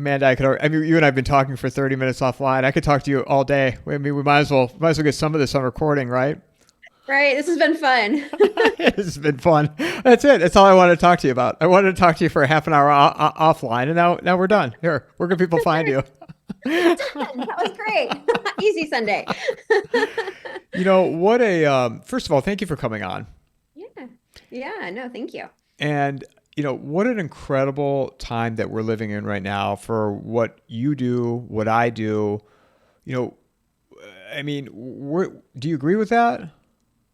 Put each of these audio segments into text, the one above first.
Amanda, I mean, you and I have been talking for 30 minutes offline. I could talk to you all day. I mean, we might as well get some of this on recording, right? Right. This has been fun. It's been fun. That's it. That's all I wanted to talk to you about. I wanted to talk to you for a half an hour offline, and now we're done. Here, where can people find you? Done. That was great. Easy Sunday. You know what a first of all, thank you for coming on, Yeah. Yeah. No, thank you. and what an incredible time that we're living in right now for what you do, what I do. You know, I mean, do you agree with that?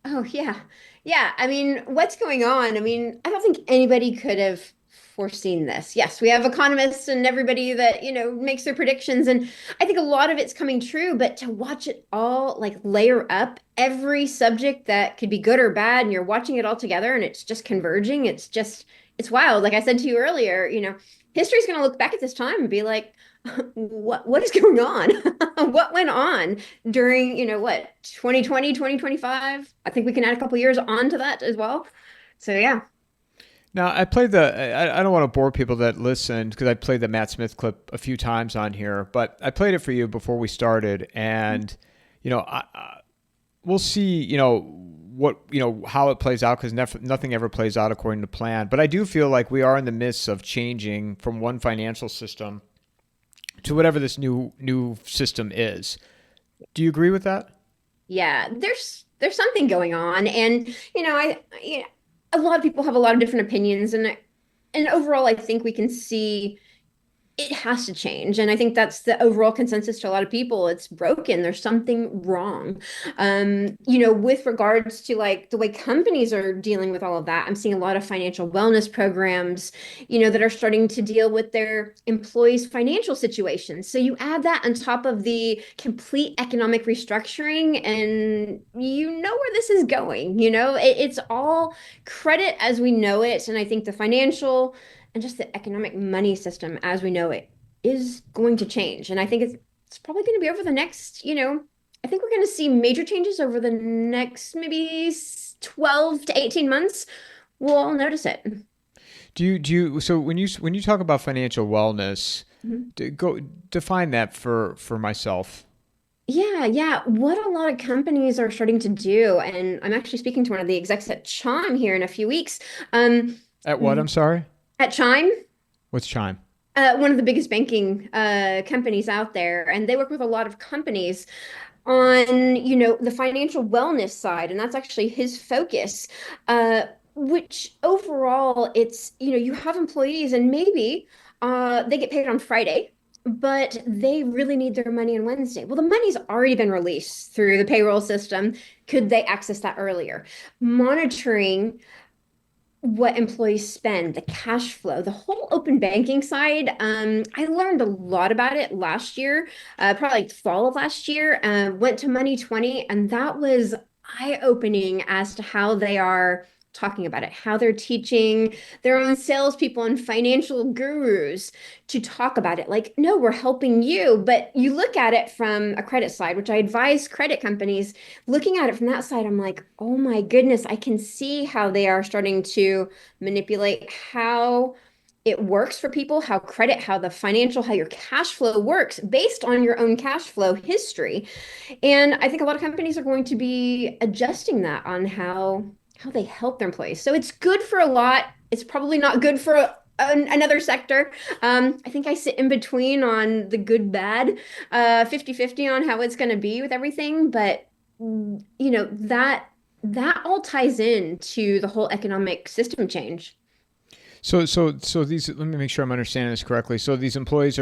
Oh, yeah. Yeah. I mean, what's going on? I mean, I don't think anybody could have foreseen this. Yes, we have economists and everybody that, makes their predictions. And I think a lot of it's coming true, but to watch it all like layer up every subject that could be good or bad, and you're watching it all together and it's just converging. It's wild. Like I said to you earlier, history's going to look back at this time and be like, what is going on? What went on during, 2020, 2025? I think we can add a couple years onto that as well. So yeah. Now, I played I don't want to bore people that listened because I played the Matt Smith clip a few times on here, but I played it for you before we started. And, we'll see, how it plays out because nothing ever plays out according to plan. But I do feel like we are in the midst of changing from one financial system to whatever this new system is. Do you agree with that? Yeah, there's something going on, and a lot of people have a lot of different opinions, and overall, I think we can see it has to change. And I think that's the overall consensus to a lot of people. It's broken. There's something wrong. With regards to like the way companies are dealing with all of that, I'm seeing a lot of financial wellness programs, that are starting to deal with their employees' financial situations. So you add that on top of the complete economic restructuring, and you know where this is going. It's all credit as we know it. And I think the financial and just the economic money system as we know it is going to change. And I think it's probably going to be over the next, I think we're going to see major changes over the next maybe 12 to 18 months. We'll all notice it. So when you talk about financial wellness, Mhm. go define that for myself. Yeah, yeah. What a lot of companies are starting to do, and I'm actually speaking to one of the execs at Chime here in a few weeks. Um, At what? I'm sorry. at Chime, What's Chime? one of the biggest banking companies out there, and they work with a lot of companies on, the financial wellness side, and that's actually his focus. Which overall, it's, you have employees, and maybe they get paid on Friday, but they really need their money on Wednesday. Well, the money's already been released through the payroll system. Could they access that earlier? Monitoring what employees spend, the cash flow, the whole open banking side. I learned a lot about it last year, probably like fall of last year. Went to Money 20, and that was eye-opening as to how they are talking about it, how they're teaching their own salespeople and financial gurus to talk about it. Like, no, we're helping you, but you look at it from a credit side, which I advise credit companies looking at it from that side. I'm like, oh my goodness, I can see how they are starting to manipulate how it works for people, how credit, how the financial, how your cash flow works based on your own cash flow history. And I think a lot of companies are going to be adjusting that on how they help their employees. So it's good for a lot. It's probably not good for another sector. I think I sit in between on the good, bad, 50-50 on how it's going to be with everything. But, that all ties into the whole economic system change. So these. Let me make sure I'm understanding this correctly. So these employees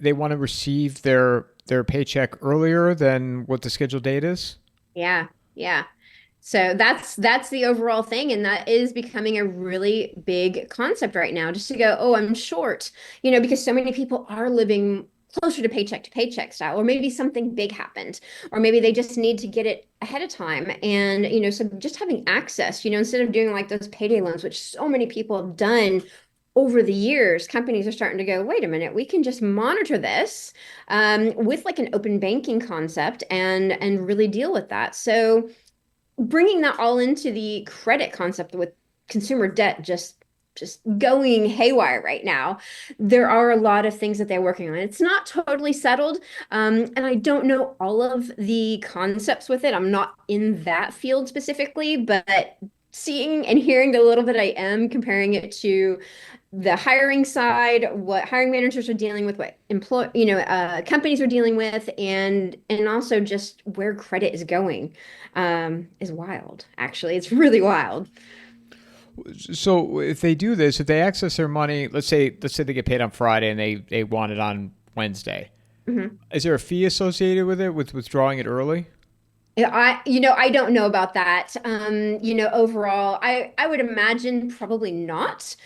they want to receive their paycheck earlier than what the scheduled date is? Yeah, yeah. So that's the overall thing, and that is becoming a really big concept right now. Just to go, oh, I'm short, because so many people are living closer to paycheck style, or maybe something big happened, or maybe they just need to get it ahead of time. And so just having access, instead of doing like those payday loans, which so many people have done over the years, companies are starting to go, wait a minute, we can just monitor this with like an open banking concept and really deal with that. So bringing that all into the credit concept with consumer debt just just going haywire right now. There are a lot of things that they're working on. It's not totally settled, and I don't know all of the concepts with it. I'm not in that field specifically, but seeing and hearing the little bit I am, comparing it to the hiring side, what hiring managers are dealing with, what companies are dealing with, and also just where credit is going, is wild. Actually, it's really wild. So if they do this, if they access their money, let's say they get paid on Friday and they want it on Wednesday, Mhm. is there a fee associated with it with withdrawing it early? I don't know about that. Overall, I would imagine probably not,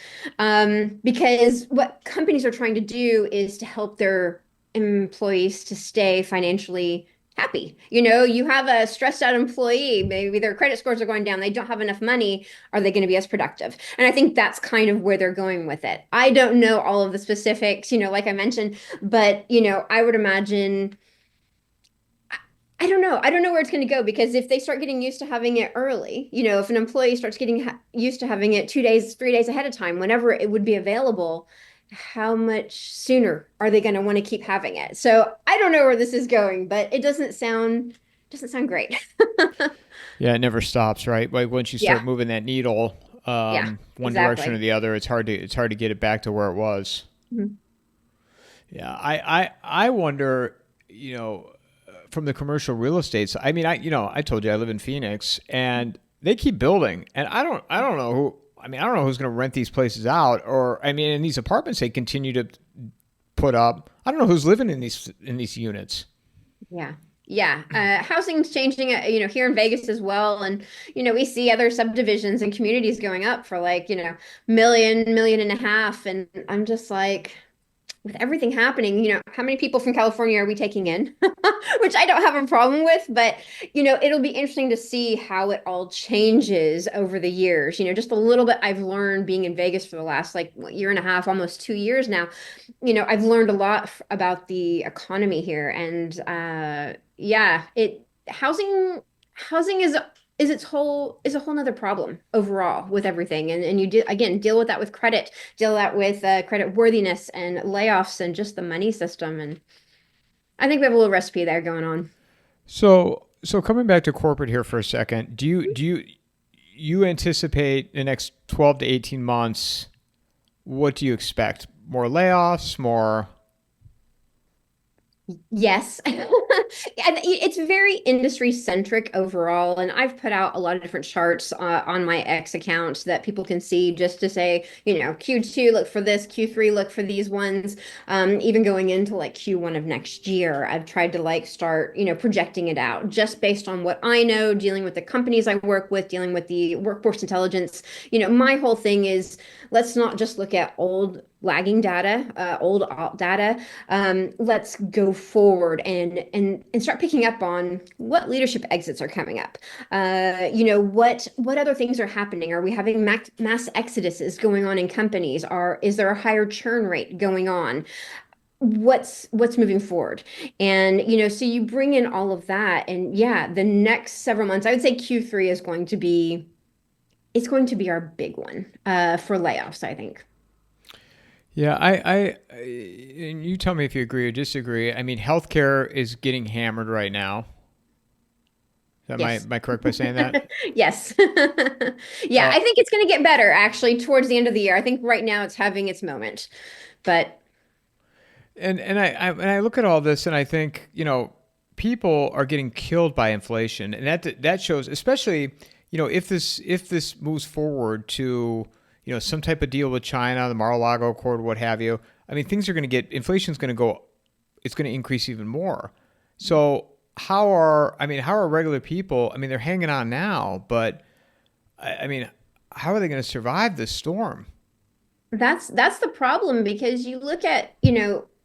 because what companies are trying to do is to help their employees to stay financially happy. You have a stressed out employee, maybe their credit scores are going down, they don't have enough money. Are they going to be as productive? And I think that's kind of where they're going with it. I don't know all of the specifics, like I mentioned, but I would imagine. I don't know. I don't know where it's going to go, because if they start getting used to having it early, if an employee starts getting ha used to having it 2 days, 3 days ahead of time, whenever it would be available, how much sooner are they going to want to keep having it? So I don't know where this is going, but it doesn't sound great. Yeah, it never stops, right? Like once you start Yeah, moving that needle, yeah, one direction or exactly. the other, it's hard to get it back to where it was. Mhm. Yeah, I wonder, from the commercial real estate. I mean, I told you I live in Phoenix, and they keep building, and I don't know who. I mean, I don't know who's going to rent these places out, or I mean, in these apartments they continue to put up. I don't know who's living in these units. Yeah. Yeah. Housing's changing, here in Vegas as well. And, we see other subdivisions and communities going up for like, million, million and a half. And I'm just like, with everything happening, how many people from California are we taking in? Which I don't have a problem with, but it'll be interesting to see how it all changes over the years. Just a little bit I've learned being in Vegas for the last like year and a half, almost 2 years now. I've learned a lot about the economy here, and yeah, it housing is a whole nother problem overall with everything, and you do again deal with that with credit, deal that with credit worthiness and layoffs and just the money system, and I think we have a little recipe there going on. So coming back to corporate here for a second, do you anticipate the next 12 to 18 months? What do you expect? More layoffs, more. Yes. And it's very industry centric overall. And I've put out a lot of different charts on my X account that people can see, just to say, Q2, look for this, Q3, look for these ones. Even going into like Q1 of next year, I've tried to like start, projecting it out just based on what I know, dealing with the companies I work with, dealing with the workforce intelligence. My whole thing is, let's not just look at old lagging data, old alt data. Let's go forward and start picking up on what leadership exits are coming up. What other things are happening? Are we having mass exoduses going on in companies? Is there a higher churn rate going on? What's moving forward? And so you bring in all of that, and yeah, the next several months, I would say Q3 is going to be it's going to be our big one for layoffs, I think. Yeah, and you tell me if you agree or disagree. I mean, healthcare is getting hammered right now. Yes. Am I correct by saying that? Yes. Yeah, Uh, I think it's going to get better actually towards the end of the year. I think right now it's having its moment. But and I look at all this and I think people are getting killed by inflation, and that shows, especially if this moves forward to some type of deal with China, the Mar-a-Lago Accord, what have you. I mean, things are going to get inflation's going to go, it's going to increase even more. So how are regular people? I mean, they're hanging on now, but I mean, how are they going to survive this storm? that's the problem, because you look at,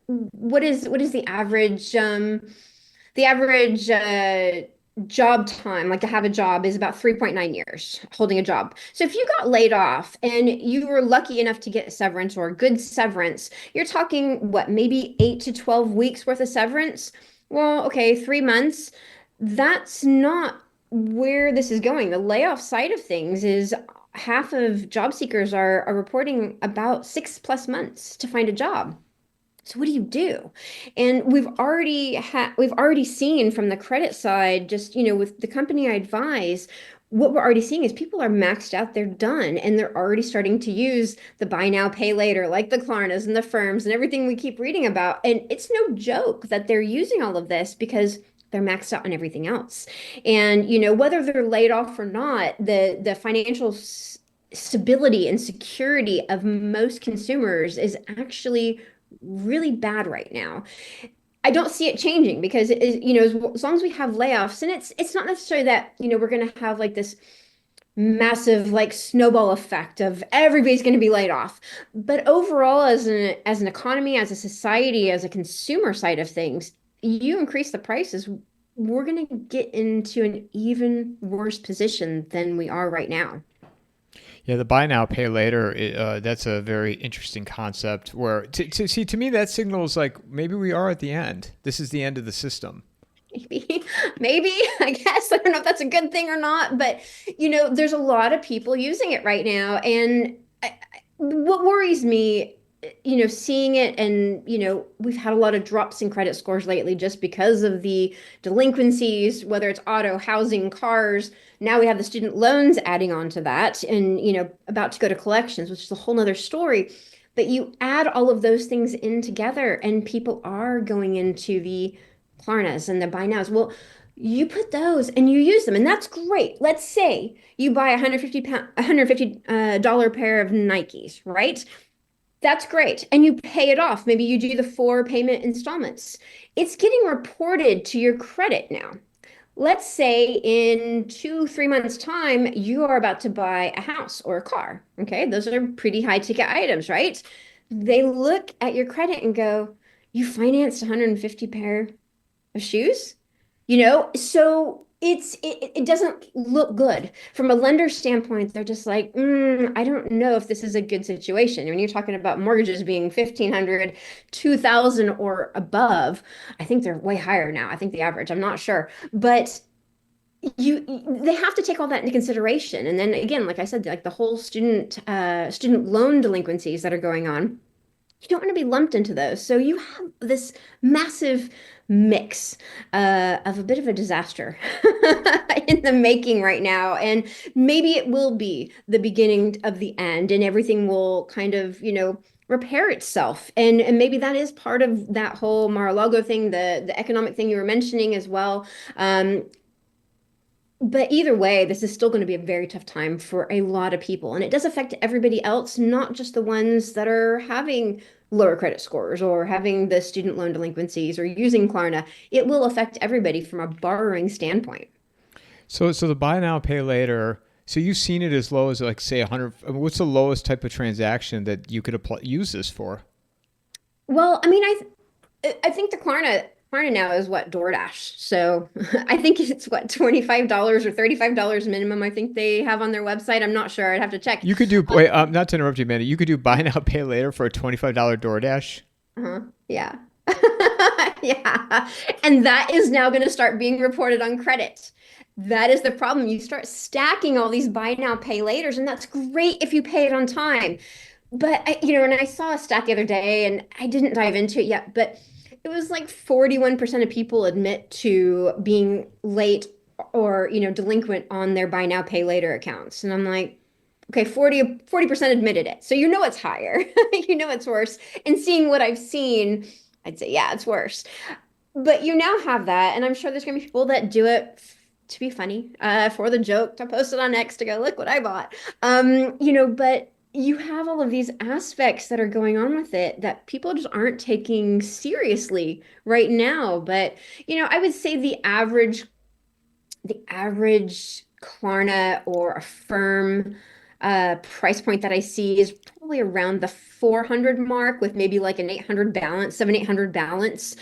what is the average job time, like to have a job, is about 3.9 years holding a job. So if you got laid off and you were lucky enough to get severance or a good severance, you're talking what, maybe 8 to 12 weeks worth of severance. Well, okay, 3 months. That's not where this is going. The layoff side of things is half of job seekers are reporting about 6+ months to find a job. So what do you do? And we've already seen from the credit side, just with the company I advise, what we're already seeing is people are maxed out, they're done, and they're already starting to use the buy now, pay later, like the Klarnas and the firms and everything we keep reading about. And it's no joke that they're using all of this because they're maxed out on everything else. And whether they're laid off or not, the financial stability and security of most consumers is actually really bad right now. I don't see it changing because as long as we have layoffs, and it's not necessarily that we're going to have like this massive like snowball effect of everybody's going to be laid off, but overall as an economy, as a society, as a consumer side of things, you increase the prices, we're going to get into an even worse position than we are right now. Yeah, the buy now, pay later, that's a very interesting concept where, to me, that signals like maybe we are at the end. This is the end of the system. Maybe, maybe, I guess. I don't know if that's a good thing or not, but there's a lot of people using it right now. And what worries me, seeing it, and we've had a lot of drops in credit scores lately just because of the delinquencies, whether it's auto, housing, cars. Now we have the student loans adding on to that and, about to go to collections, which is a whole nother story. But you add all of those things in together, and people are going into the Klarnas and the buy nows. Well, you put those and you use them, and that's great. Let's say you buy a $150 pair of Nikes, right? That's great. And you pay it off. Maybe you do the 4 payment installments. It's getting reported to your credit now. Let's say in 2, 3 months' time, you are about to buy a house or a car. Okay, those are pretty high ticket items, right? They look at your credit and go, you financed 150 pair of shoes, so it doesn't look good from a lender standpoint. They're just like, I don't know if this is a good situation. When you're talking about mortgages being 1,500, 2,000 or above, I think they're way higher now. I think the average, I'm not sure, but they have to take all that into consideration. And then again, like I said, like the whole student loan delinquencies that are going on, you don't want to be lumped into those. So you have this massive mix of a bit of a disaster in the making right now. And maybe it will be the beginning of the end, and everything will kind of, repair itself. And maybe that is part of that whole Mar-a-Lago thing, the economic thing you were mentioning as well. But either way, this is still going to be a very tough time for a lot of people. And it does affect everybody else, not just the ones that are having lower credit scores or having the student loan delinquencies or using Klarna. It will affect everybody from a borrowing standpoint. So the buy now, pay later. So you've seen it as low as like say 100. What's the lowest type of transaction that you could use this for? Well, I mean, I think the Klarna now is what, DoorDash. So I think it's what, $25 or $35 minimum. I think they have on their website. I'm not sure. I'd have to check. You could do wait, not to interrupt you, Amanda. You could do buy now, pay later for a $25 DoorDash. Uh-huh. Yeah. Yeah. And that is now going to start being reported on credit. That is the problem. You start stacking all these buy now, pay laters, and that's great if you pay it on time. But and I saw a stat the other day, and I didn't dive into it yet, but it was like 41% of people admit to being late or, delinquent on their buy now, pay later accounts. And I'm like, okay, 40% admitted it. So it's higher. It's worse. And seeing what I've seen, I'd say, yeah, it's worse. But you now have that, and I'm sure there's gonna be people that do it to be funny, for the joke, to post it on X to go, look what I bought. But you have all of these aspects that are going on with it that people just aren't taking seriously right now. But I would say the average Klarna or a firm price point that I see is probably around the 400 mark, with maybe like an 800 balance, 700, 800 balance,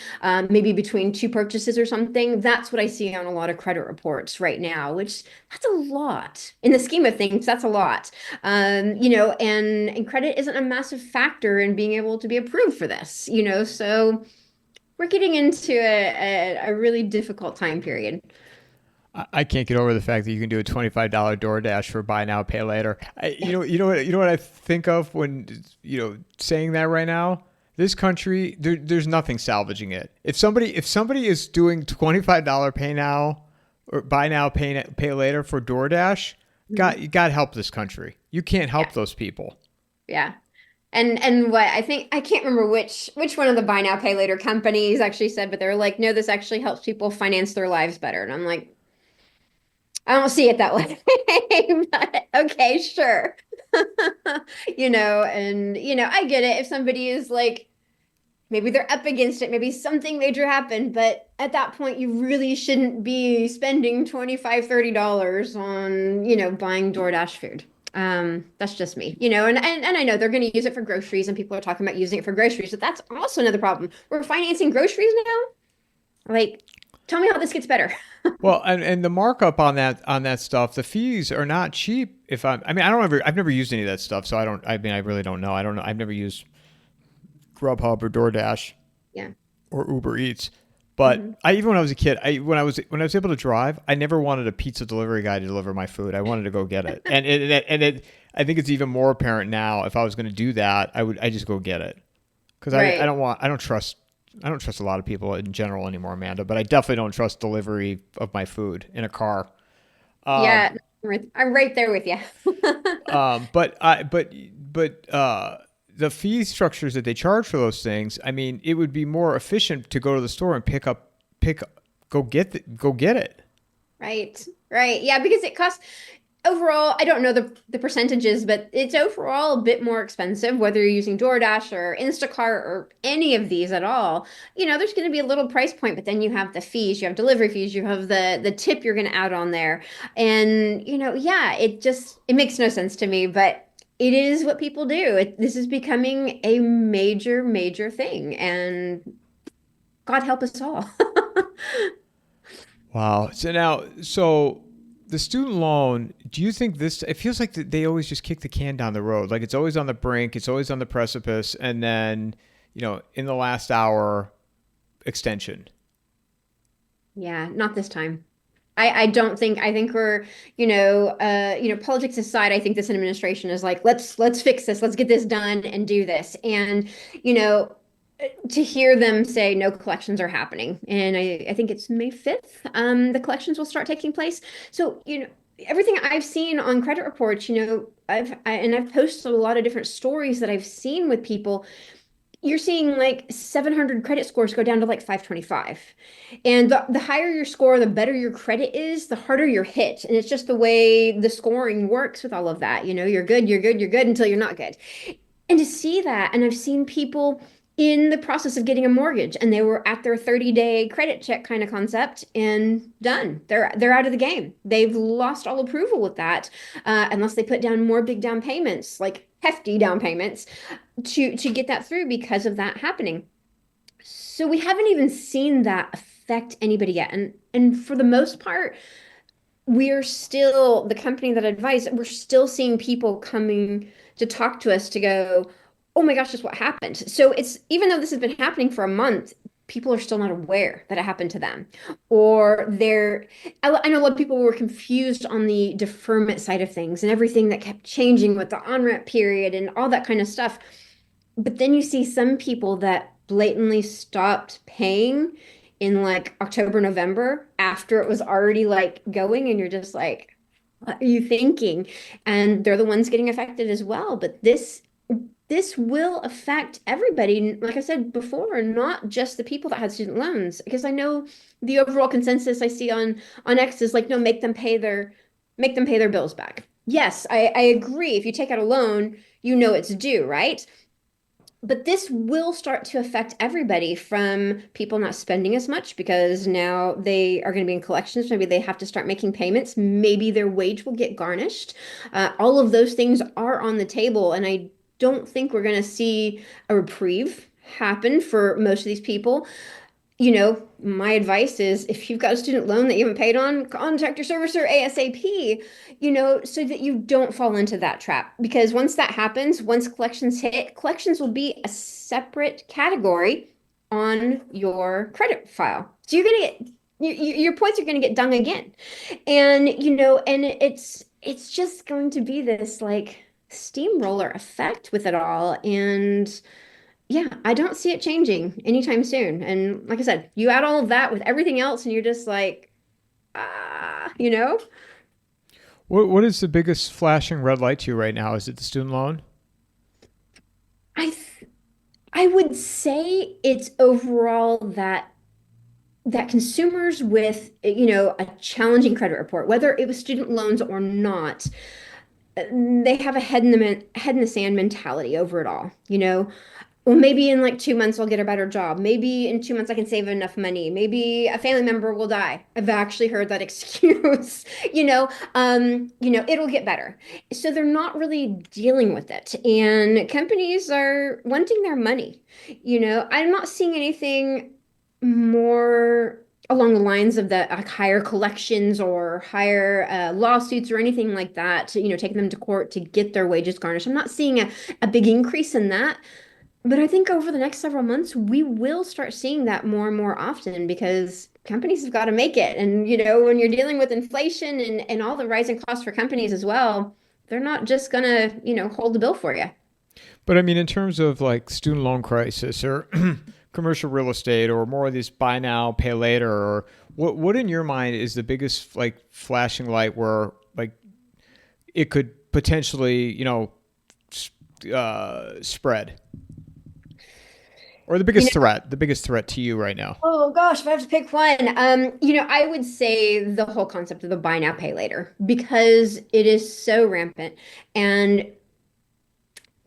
maybe between two purchases or something. That's what I see on a lot of credit reports right now, which that's a lot in the scheme of things. That's a lot. And credit isn't a massive factor in being able to be approved for this, so we're getting into a really difficult time period. I can't get over the fact that you can do a $25 DoorDash for buy now, pay later. You know what I think of when saying that right now. This country, there's nothing salvaging it. If somebody is doing $25 pay now or buy now, pay later for DoorDash, God, you got to help this country. You can't Yeah. help those people. Yeah. And what I think I can't remember which one of the buy now pay later companies actually said, but they were like, no, this actually helps people finance their lives better. And I'm like, I don't see it that way. But okay, sure. I get it if somebody is like maybe they're up against it, maybe something major happened, but at that point you really shouldn't be spending 25, $30 on, buying DoorDash food. That's just me, and I know they're going to use it for groceries and people are talking about using it for groceries, but that's also another problem. We're financing groceries now. Like, tell me how this gets better. Well, and the markup on that stuff, the fees are not cheap. I've never used any of that stuff, so I don't. I mean, I really don't know. I don't know. I've never used Grubhub or DoorDash Yeah. or Uber Eats. But Hmm. even when I was a kid, when I was able to drive, I never wanted a pizza delivery guy to deliver my food. I wanted to go get it, I think it's even more apparent now. If I was going to do that, I just go get it because I Right. don't want I don't trust a lot of people in general anymore, Amanda. But I definitely don't trust delivery of my food in a car. Um, Yeah, I'm right there with you. but the fee structures that they charge for those things, I mean, it would be more efficient to go to the store and go get it. Right, right. Yeah, because it costs overall, I don't know the percentages, but it's overall a bit more expensive, whether you're using DoorDash or Instacart or any of these at all. There's going to be a little price point, but then you have the fees, you have delivery fees, you have the tip you're going to add on there. And, yeah, it makes no sense to me, but it is what people do. This is becoming a major, major thing, and God help us all. Wow. So the student loan, do you think this, it feels like that they always just kick the can down the road. Like it's always on the brink, it's always on the precipice. And then, in the last hour, extension. Yeah, not this time. I don't think I think we're politics aside, I think this administration is like let's fix this, let's get this done and do this, and you know to hear them say no collections are happening, and I think it's May 5th, the collections will start taking place. So everything I've seen on credit reports, I've posted a lot of different stories that I've seen with people. You're seeing like 700 credit scores go down to like 525. And the higher your score, the better your credit is, the harder you're hit. And it's just the way the scoring works with all of that. You're good, you're good, you're good until you're not good. And to see that, and I've seen people in the process of getting a mortgage and they were at their 30-day credit check kind of concept and done. They're out of the game. They've lost all approval with that, unless they put down more big down payments, like hefty down payments, to get that through because of that happening. So we haven't even seen that affect anybody yet. And for the most part, we're still the company that advised, we're still seeing people coming to talk to us to go, oh my gosh, this is what happened. So it's even though this has been happening for a month, people are still not aware that it happened to them. Or I know a lot of people were confused on the deferment side of things and everything that kept changing with the on-ramp period and all that kind of stuff. But then you see some people that blatantly stopped paying in like October, November after it was already like going, and you're just like, what are you thinking? And they're the ones getting affected as well. But this will affect everybody. Like I said before, not just the people that had student loans, because I know the overall consensus I see on X is like, no, make them pay their bills back. Yes, I agree. If you take out a loan, it's due, right? But this will start to affect everybody, from people not spending as much because now they are going to be in collections. Maybe they have to start making payments. Maybe their wage will get garnished. All of those things are on the table. And I don't think we're going to see a reprieve happen for most of these people. My advice is if you've got a student loan that you haven't paid on, contact your servicer ASAP, so that you don't fall into that trap. Because once that happens, once collections hit, collections will be a separate category on your credit file. So you're going to get your points are going to get done again. And, and it's just going to be this like steamroller effect with it all. And yeah, I don't see it changing anytime soon. And like I said, you add all of that with everything else, and you're just like, you know? What is the biggest flashing red light to you right now? Is it the student loan? I th I would say it's overall that consumers with, a challenging credit report, whether it was student loans or not, they have a head in the sand mentality over it all. Well, maybe in like 2 months I'll get a better job. Maybe in 2 months I can save enough money. Maybe a family member will die. I've actually heard that excuse. It'll get better. So they're not really dealing with it. And companies are wanting their money. I'm not seeing anything more along the lines of the like higher collections or higher lawsuits or anything like that, taking them to court to get their wages garnished. I'm not seeing a big increase in that. But I think over the next several months, we will start seeing that more and more often because companies have got to make it. And, when you're dealing with inflation and all the rising costs for companies as well, they're not just gonna, hold the bill for you. But I mean, in terms of like student loan crisis or commercial real estate or more of this buy now, pay later, or what in your mind is the biggest like flashing light where like it could potentially, spread? Or the biggest threat to you right now? Oh gosh, if I have to pick one, I would say the whole concept of the buy now, pay later, because it is so rampant and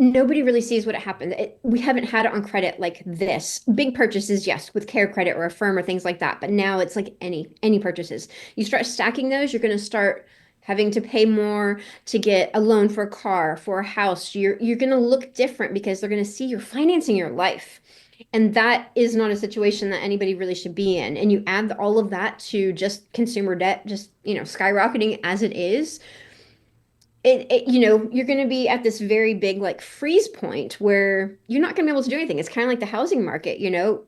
nobody really sees what it happened. We haven't had it on credit like this. Big purchases, yes, with Care Credit or Affirm or things like that. But now it's like any purchases. You start stacking those, you're going to start having to pay more to get a loan for a car, for a house. You're going to look different because they're going to see you're financing your life. And that is not a situation that anybody really should be in. And you add all of that to just consumer debt, just, skyrocketing as it is. You're going to be at this very big like freeze point where you're not going to be able to do anything. It's kind of like the housing market,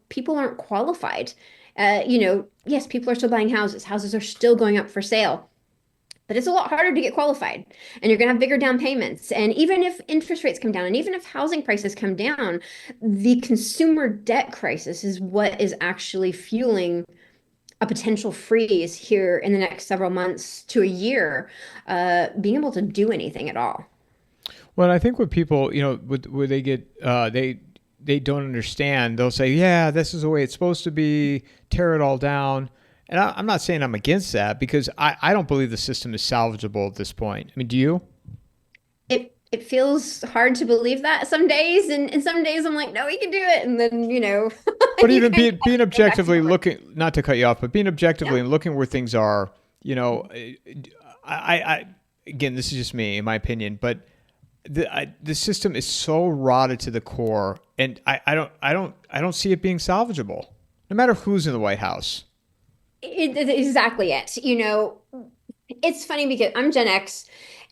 people aren't qualified. Yes, people are still buying houses. Houses are still going up for sale. But it's a lot harder to get qualified, and you're going to have bigger down payments. And even if interest rates come down, and even if housing prices come down, the consumer debt crisis is what is actually fueling a potential freeze here in the next several months to a year, being able to do anything at all. Well, I think what people, where they get, they don't understand. They'll say, "Yeah, this is the way it's supposed to be. Tear it all down." And I'm not saying I'm against that because I don't believe the system is salvageable at this point. I mean, do you? It feels hard to believe that some days, and some days I'm like, no, we can do it, and then But you even kind being of go back to objectively work. looking, not to cut you off, but being objectively Yeah. and looking where things are, I again, this is just me, in my opinion, but the system is so rotted to the core, and I don't see it being salvageable, no matter who's in the White House. Exactly it. It's funny because I'm Gen X,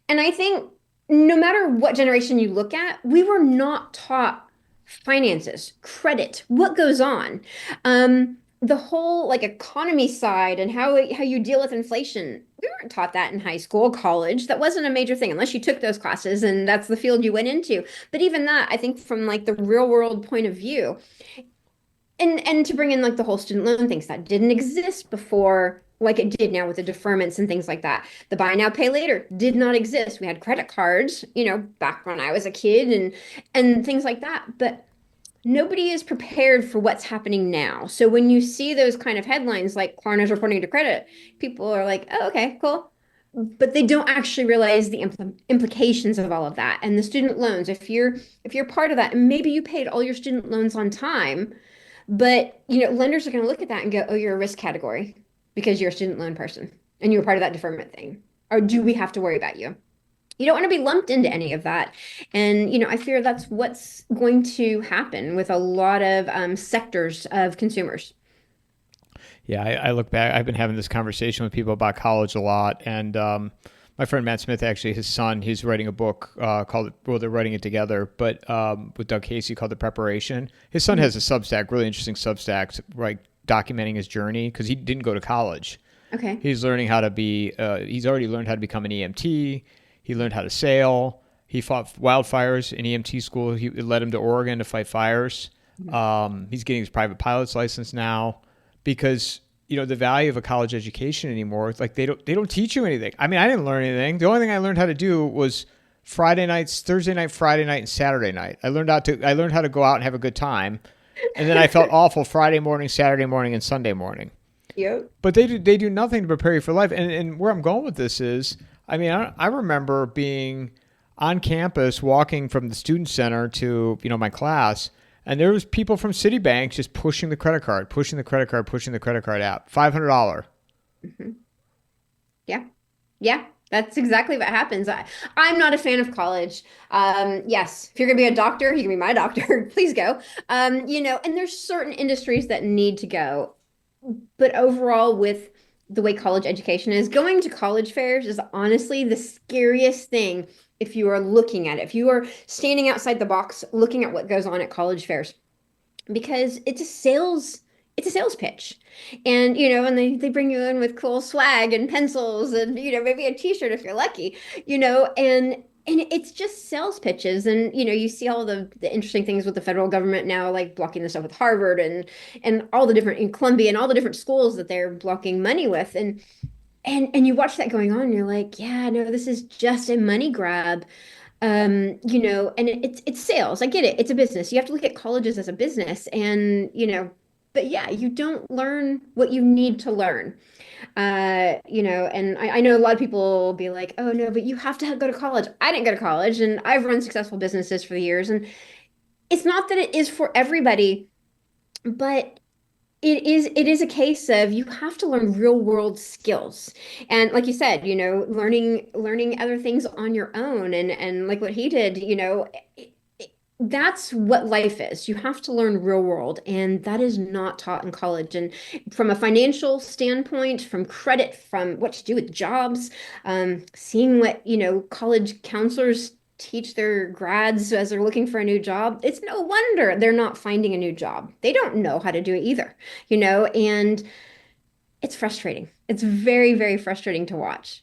and I think no matter what generation you look at, we were not taught finances, credit, what goes on. The whole like economy side and how you deal with inflation. We weren't taught that in high school, college. That wasn't a major thing unless you took those classes and that's the field you went into. But even that, I think from like the real world point of view, and to bring in like the whole student loan things that didn't exist before like it did now with the deferments and things like that. The buy now pay later did not exist. We had credit cards, back when I was a kid and things like that, but nobody is prepared for what's happening now. So when you see those kind of headlines like Klarna's reporting to credit, people are like, "Oh, okay, cool." But they don't actually realize the implications of all of that. And the student loans, if you're part of that, and maybe you paid all your student loans on time, but lenders are going to look at that and go, "Oh, you're a risk category because you're a student loan person and you were part of that deferment thing." Or do we have to worry about you? You don't want to be lumped into any of that. And I fear that's what's going to happen with a lot of sectors of consumers. Yeah, I look back. I've been having this conversation with people about college a lot, and my friend Matt Smith, actually, his son, he's writing a book called, well, they're writing it together, but with Doug Casey called The Preparation. His son has a Substack, really interesting Substack, right? documenting his journey because he didn't go to college. Okay. He's learning how to be. He's already learned how to become an EMT. He learned how to sail. He fought wildfires in EMT school. It led him to Oregon to fight fires. He's getting his private pilot's license now because the value of a college education anymore. It's like they don't teach you anything. I mean, I didn't learn anything. The only thing I learned how to do was Friday nights, Thursday night, Friday night, and Saturday night. I learned how to go out and have a good time, and then I felt awful Friday morning, Saturday morning, and Sunday morning. Yep. But they do nothing to prepare you for life. And where I'm going with this is, I mean, I remember being on campus walking from the student center to my class, and there was people from Citibank just pushing the credit card app, $500. Mm-hmm. Yeah. Yeah. That's exactly what happens. I'm not a fan of college. Yes, if you're going to be a doctor, you can be my doctor. Please go. And there's certain industries that need to go. But overall, with the way college education is, going to college fairs is honestly the scariest thing if you are looking at it. If you are standing outside the box looking at what goes on at college fairs, because it's a sales pitch. And they bring you in with cool swag and pencils and maybe a t-shirt if you're lucky, and it's just sales pitches. And you see all the interesting things with the federal government now, like blocking the stuff with Harvard and all the different in Columbia and all the different schools that they're blocking money with. And you watch that going on, and you're like, yeah, no, this is just a money grab. And it's sales. I get it. It's a business. You have to look at colleges as a business, but yeah, you don't learn what you need to learn. And I know a lot of people will be like, oh no, but you have to go to college. I didn't go to college, and I've run successful businesses for the years. And it's not that it is for everybody, but it is a case of you have to learn real world skills. And like you said, learning other things on your own, and like what he did, that's what life is. You have to learn real world, and that is not taught in college. And from a financial standpoint, from credit, from what to do with jobs, seeing what, college counselors teach their grads as they're looking for a new job, it's no wonder they're not finding a new job. They don't know how to do it either, and it's frustrating. It's very, very frustrating to watch.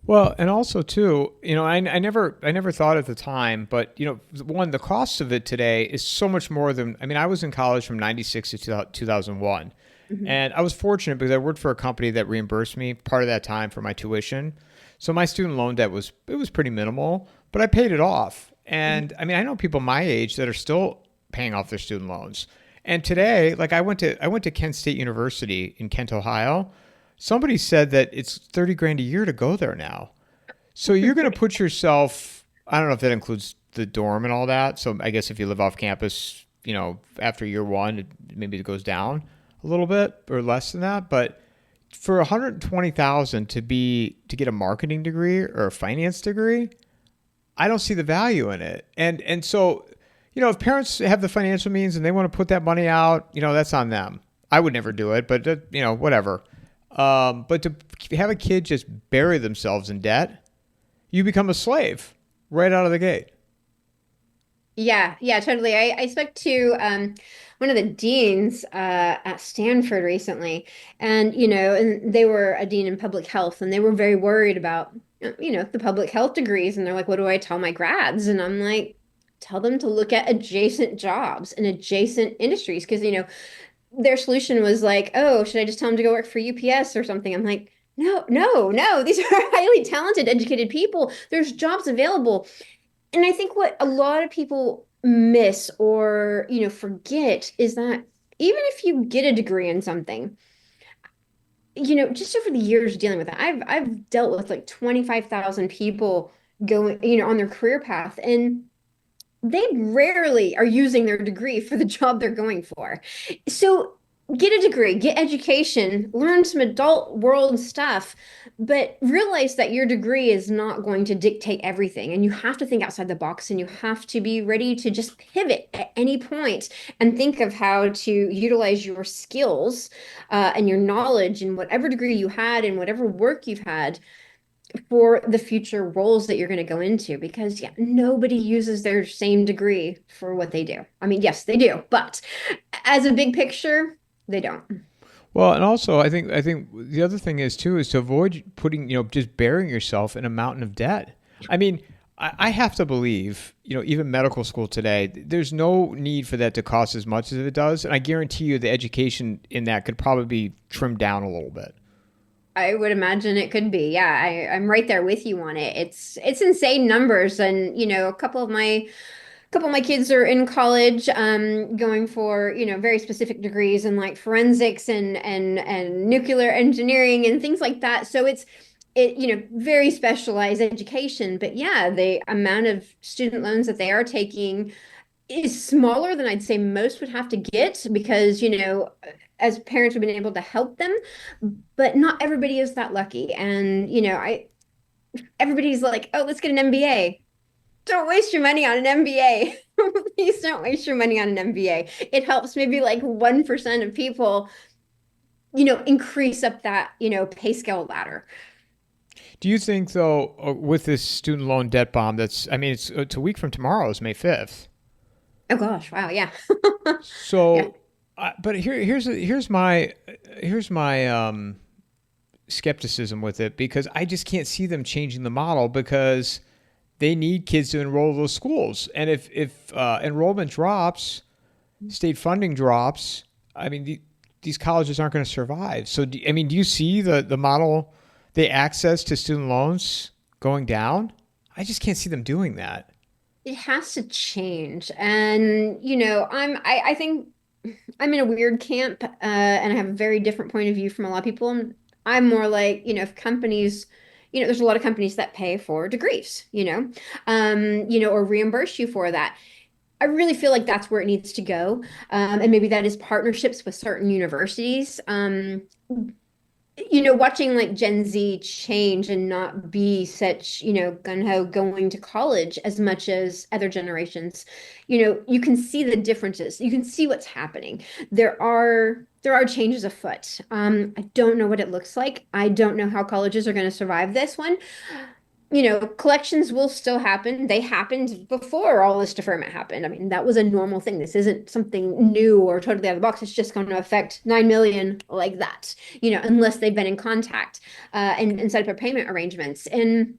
Well, and also too, I never thought at the time, but one, the cost of it today is so much more than. I mean, I was in college from '96 to 2001, Mm-hmm. and I was fortunate because I worked for a company that reimbursed me part of that time for my tuition. So my student loan debt was pretty minimal, but I paid it off. And I mean, I know people my age that are still paying off their student loans. And today, like I went to Kent State University in Kent, Ohio. Somebody said that it's 30 grand a year to go there now. So you're going to put yourself, I don't know if that includes the dorm and all that. So I guess if you live off campus, after year one, maybe it goes down a little bit or less than that. But for 120,000 to get a marketing degree or a finance degree, I don't see the value in it. And so, if parents have the financial means and they want to put that money out, that's on them. I would never do it, but whatever. But to have a kid just bury themselves in debt, you become a slave right out of the gate. Yeah, yeah, totally. I spoke to one of the deans at Stanford recently, and they were a dean in public health, and they were very worried about, the public health degrees, and they're like, what do I tell my grads? And I'm like, tell them to look at adjacent jobs and adjacent industries, because, their solution was like, oh, should I just tell them to go work for UPS or something? I'm like, no, no, no. These are highly talented, educated people. There's jobs available. And I think what a lot of people miss or, forget is that even if you get a degree in something, just over the years dealing with that, I've dealt with like 25,000 people going, on their career path, and they rarely are using their degree for the job they're going for. So get a degree, get education, learn some adult world stuff, but realize that your degree is not going to dictate everything. And you have to think outside the box, and you have to be ready to just pivot at any point and think of how to utilize your skills and your knowledge in whatever degree you had and whatever work you've had for the future roles that you're going to go into, because yeah, nobody uses their same degree for what they do. I mean, yes, they do, but as a big picture, they don't. Well, and also I think the other thing is too is to avoid putting just burying yourself in a mountain of debt. I mean, I have to believe even medical school today, there's no need for that to cost as much as it does, and I guarantee you the education in that could probably be trimmed down a little bit. I would imagine it could be. Yeah, I'm right there with you on it. It's insane numbers, and a couple of my kids are in college, going for very specific degrees in like forensics and nuclear engineering and things like that. So it very specialized education. But yeah, the amount of student loans that they are taking is smaller than I'd say most would have to get because, as parents, we've been able to help them, but not everybody is that lucky. And, I everybody's like, oh, let's get an MBA. Don't waste your money on an MBA. Please don't waste your money on an MBA. It helps maybe like 1% of people, increase up that, pay scale ladder. Do you think though, with this student loan debt bomb, I mean, it's a week from tomorrow is May 5th. Oh gosh, wow, yeah. Yeah. So, but here's my skepticism with it because I just can't see them changing the model because they need kids to enroll in those schools, and if enrollment drops, state funding drops. I mean, these colleges aren't going to survive. So, I mean, do you see the model, the access to student loans going down? I just can't see them doing that. It has to change. And, I think I'm in a weird camp, and I have a very different point of view from a lot of people. And I'm more like, if companies, there's a lot of companies that pay for degrees, or reimburse you for that. I really feel like that's where it needs to go. And maybe that is partnerships with certain universities. Watching like Gen Z change and not be such, gung-ho going to college as much as other generations, you can see the differences. You can see what's happening. There are changes afoot. I don't know what it looks like. I don't know how colleges are going to survive this one. Collections will still happen. They happened before all this deferment happened. I mean, that was a normal thing. This isn't something new or totally out of the box. It's just going to affect 9 million like that, unless they've been in contact, and set up a payment arrangements. And,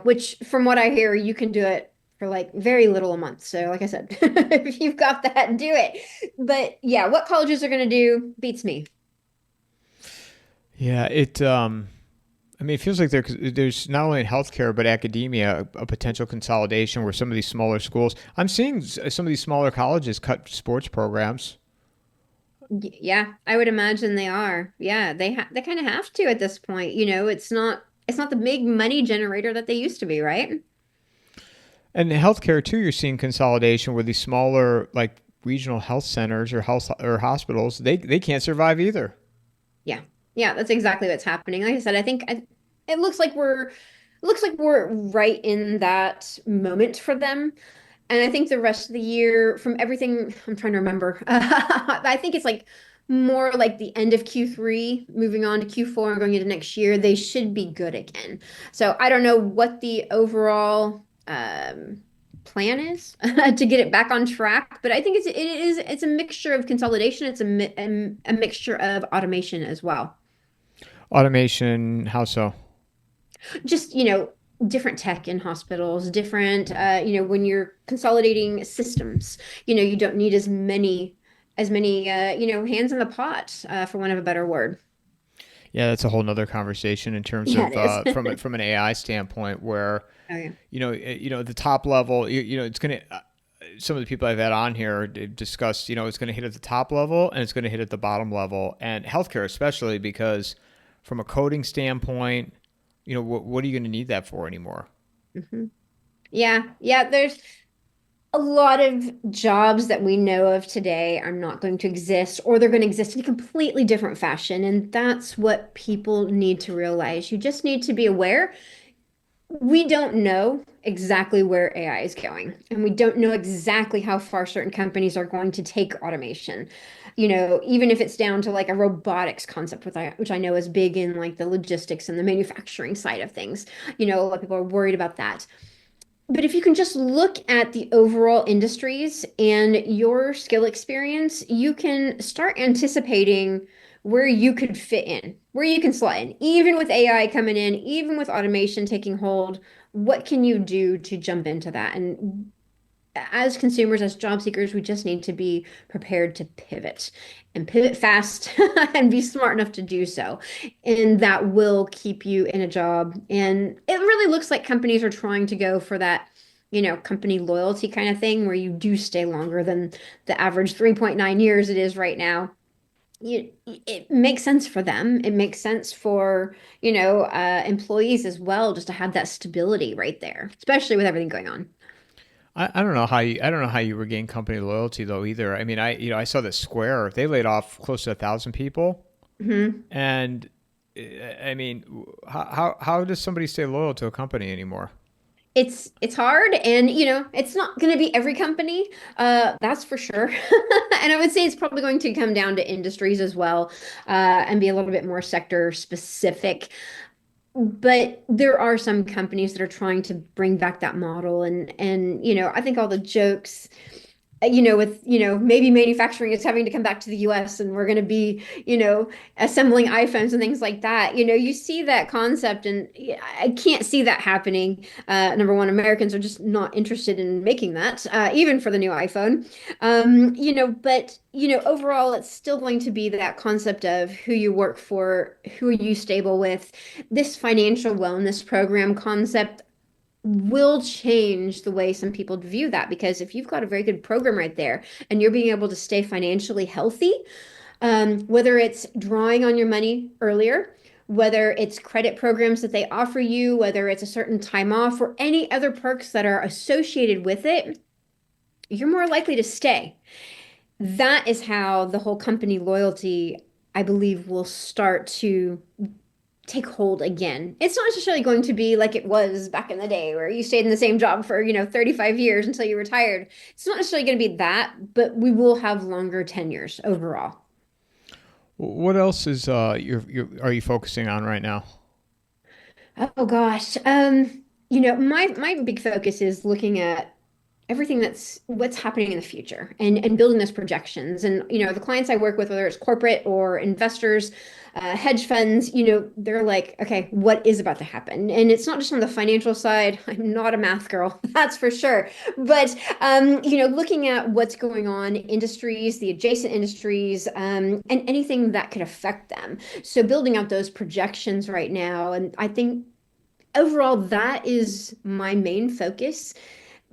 which from what I hear, you can do it for like very little a month. So, like I said, if you've got that, do it. But yeah, what colleges are going to do beats me. Yeah, I mean, it feels like there's not only in healthcare but academia a potential consolidation where some of these smaller schools. I'm seeing some of these smaller colleges cut sports programs. Yeah, I would imagine they are. Yeah, they kind of have to at this point. It's not the big money generator that they used to be, right? And in healthcare too, you're seeing consolidation where these smaller like regional health centers or health or hospitals they can't survive either. Yeah. Yeah, that's exactly what's happening. Like I said, I think it looks like we're right in that moment for them. And I think the rest of the year, from everything I'm trying to remember, I think it's like more like the end of Q3, moving on to Q4 and going into next year, they should be good again. So I don't know what the overall plan is to get it back on track, but I think it's a mixture of consolidation. It's a mixture of automation as well. Automation, how so? Just different tech in hospitals, different when you're consolidating systems, you don't need as many hands in the pot, for one of a better word. Yeah, that's a whole nother conversation in terms Yeah, of it from is. from an AI standpoint, where Oh yeah. the top level, it's gonna. Some of the people I've had on here discussed, it's going to hit at the top level and it's going to hit at the bottom level, and healthcare especially because from a coding standpoint, what are you going to need that for anymore? Hmm. Yeah, yeah, there's a lot of jobs that we know of today are not going to exist, or they're going to exist in a completely different fashion, and that's what people need to realize. You just need to be aware. We don't know exactly where AI is going, and we don't know exactly how far certain companies are going to take automation. Even if it's down to like a robotics concept, which I know is big in like the logistics and the manufacturing side of things. A lot of people are worried about that. But if you can just look at the overall industries and your skill experience, you can start anticipating where you could fit in, where you can slot in, even with AI coming in, even with automation taking hold. What can you do to jump into that? And as consumers, as job seekers, we just need to be prepared to pivot and pivot fast and be smart enough to do so. And that will keep you in a job. And it really looks like companies are trying to go for that, company loyalty kind of thing where you do stay longer than the average 3.9 years it is right now. It makes sense for them. It makes sense for, employees as well, just to have that stability right there, especially with everything going on. I don't know how you regain company loyalty though either. I mean, I saw that Square, they laid off close to 1,000 people, Mhm. and I mean, how does somebody stay loyal to a company anymore? It's hard, and it's not going to be every company, that's for sure. And I would say it's probably going to come down to industries as well, and be a little bit more sector specific. But there are some companies that are trying to bring back that model, and I think all the jokes, with, maybe manufacturing is having to come back to the US and we're going to be, assembling iPhones and things like that. You see that concept, and yeah, I can't see that happening. Number one, Americans are just not interested in making that, even for the new iPhone. But, overall, it's still going to be that concept of who you work for, who are you stable with. This financial wellness program concept will change the way some people view that, because if you've got a very good program right there and you're being able to stay financially healthy, whether it's drawing on your money earlier, whether it's credit programs that they offer you, whether it's a certain time off or any other perks that are associated with it, you're more likely to stay. That is how the whole company loyalty, I believe, will start to take hold again. It's not necessarily going to be like it was back in the day where you stayed in the same job for, 35 years until you retired. It's not necessarily going to be that, but we will have longer tenures overall. What else is are you focusing on right now? Oh gosh. My big focus is looking at everything that's what's happening in the future, and building those projections. And the clients I work with, whether it's corporate or investors, hedge funds, they're like, okay, what is about to happen? And it's not just on the financial side. I'm not a math girl, that's for sure. But looking at what's going on, industries, the adjacent industries, and anything that could affect them. So building out those projections right now, and I think overall that is my main focus.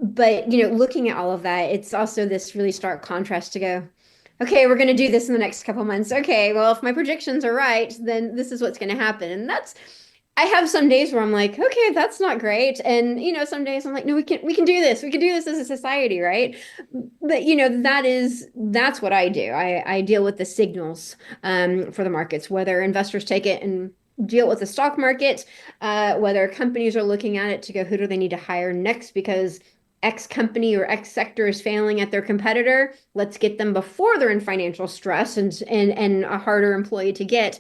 But looking at all of that, it's also this really stark contrast to go, okay, we're going to do this in the next couple months. Okay, well, if my predictions are right, then this is what's going to happen. And I have some days where I'm like, okay, that's not great. And some days I'm like, no, we can do this. We can do this as a society, right? But that's what I do. I deal with the signals, for the markets, whether investors take it and deal with the stock market, whether companies are looking at it to go, who do they need to hire next because X company or X sector is failing at their competitor. Let's get them before they're in financial stress and a harder employee to get.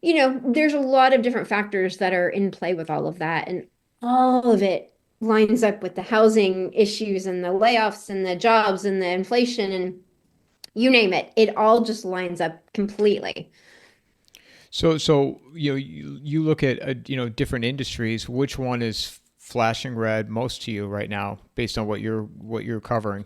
There's a lot of different factors that are in play with all of that, and all of it lines up with the housing issues and the layoffs and the jobs and the inflation and you name it. It all just lines up completely. So you look at different industries. Which one is flashing red most to you right now, based on what you're covering?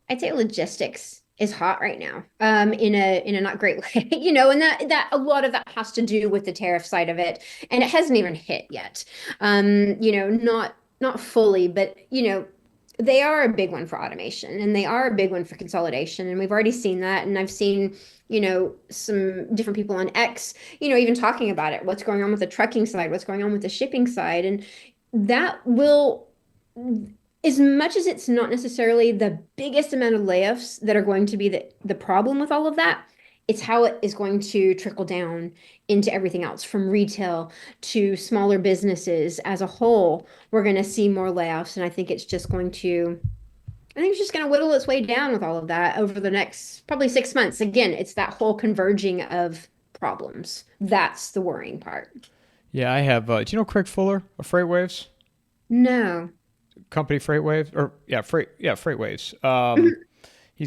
I'd say logistics is hot right now, in a not great way, and that a lot of that has to do with the tariff side of it, and it hasn't even hit yet. Not fully, but they are a big one for automation, and they are a big one for consolidation, and we've already seen that, and I've seen some different people on X, even talking about it, what's going on with the trucking side, what's going on with the shipping side, and that will, as much as it's not necessarily the biggest amount of layoffs that are going to be the problem with all of that, it's how it is going to trickle down into everything else, from retail to smaller businesses as a whole. We're going to see more layoffs, and I think it's just going to whittle its way down with all of that over the next probably 6 months. Again, it's that whole converging of problems. That's the worrying part. Yeah, I have. Do you know Craig Fuller of FreightWaves? No. Company FreightWaves, or yeah, Freightwaves.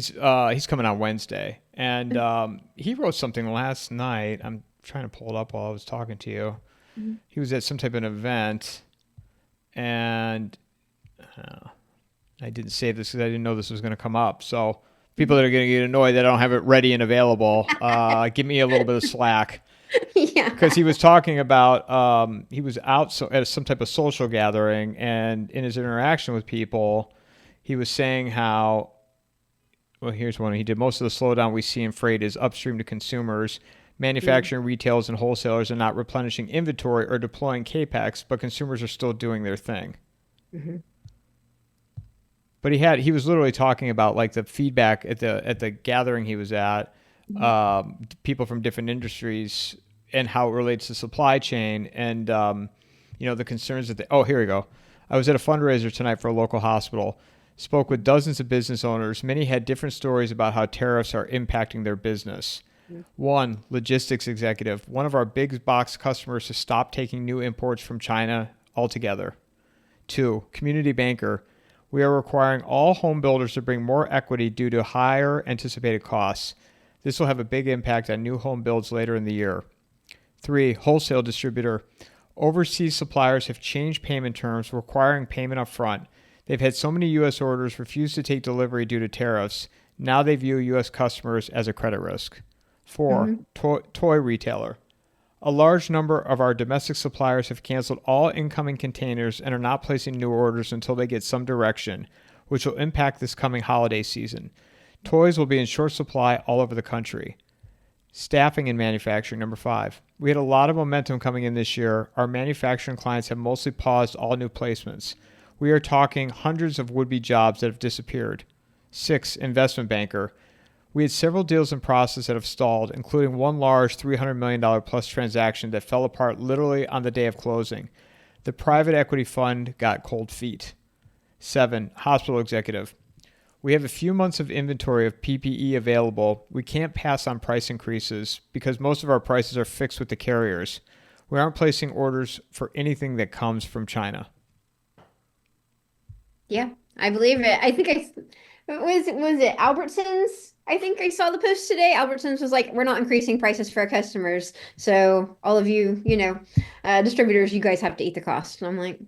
He's coming on Wednesday, and he wrote something last night. I'm trying to pull it up while I was talking to you. Mhm. He was at some type of an event, and uh, I didn't save this because I didn't know this was going to come up. So people that are going to get annoyed that I don't have it ready and available, give me a little bit of slack. Yeah. Because he was talking about he was out at some type of social gathering, and in his interaction with people, he was saying how, well, here's one. He did most of the slowdown we see in freight is upstream to consumers. Mm, Manufacturing, retailers, and wholesalers are not replenishing inventory or deploying capex, but consumers are still doing their thing. mhm, But he was literally talking about like the feedback at the gathering he was at, mhm. people from different industries and how it relates to supply chain and the concerns that oh, here we go. I was at a fundraiser tonight for a local hospital. Spoke with dozens of business owners. Many had different stories about how tariffs are impacting their business. One logistics executive. One of our big box customers has stopped taking new imports from China altogether. Two, community banker. We are requiring all home builders to bring more equity due to higher anticipated costs. This will have a big impact on new home builds later in the year. Three, wholesale distributor. Overseas suppliers have changed payment terms, requiring payment up front. They've had so many U.S. orders refuse to take delivery due to tariffs. Now they view U.S. customers as a credit risk. Four, Mhm. toy retailer. A large number of our domestic suppliers have canceled all incoming containers and are not placing new orders until they get some direction, which will impact this coming holiday season. Toys will be in short supply all over the country. Staffing and manufacturing, number five. We had a lot of momentum coming in this year. Our manufacturing clients have mostly paused all new placements. We are talking hundreds of would be jobs that have disappeared. Six, investment banker. We had several deals in process that have stalled, including one large $300 million plus transaction that fell apart literally on the day of closing. The private equity fund got cold feet. Seven, hospital executive. We have a few months of inventory of PPE available. We can't pass on price increases because most of our prices are fixed with the carriers. We aren't placing orders for anything that comes from China. Yeah, I believe it. I think was it Albertsons? I think I saw the post today. Albertsons was like, we're not increasing prices for our customers. So all of you, distributors, you guys have to eat the cost. And I'm like,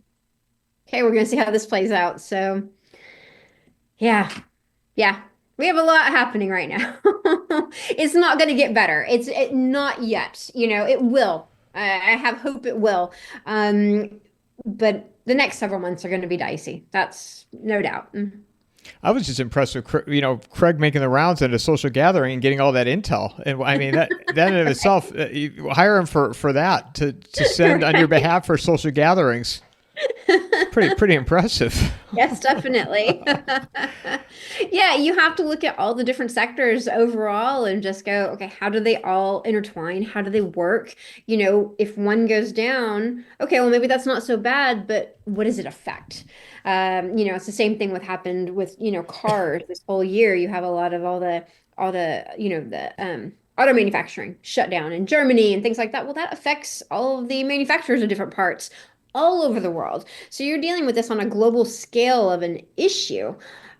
okay, we're gonna see how this plays out. So yeah, yeah. We have a lot happening right now. It's not gonna get better. Not yet. It will. I have hope it will. But the next several months are going to be dicey. That's no doubt. Mm. I was just impressed with Craig making the rounds at a social gathering and getting all that intel. And I mean that in of itself, you hire him for that to send on your behalf for social gatherings. Pretty impressive. Yes, definitely. Yeah, you have to look at all the different sectors overall and just go, okay, how do they all intertwine? How do they work? If one goes down, okay, well, maybe that's not so bad, but what does it affect? It's the same thing what happened with, cars this whole year. You have a lot of the auto manufacturing shut down in Germany and things like that. Well, that affects all of the manufacturers of different parts all over the world. So you're dealing with this on a global scale of an issue.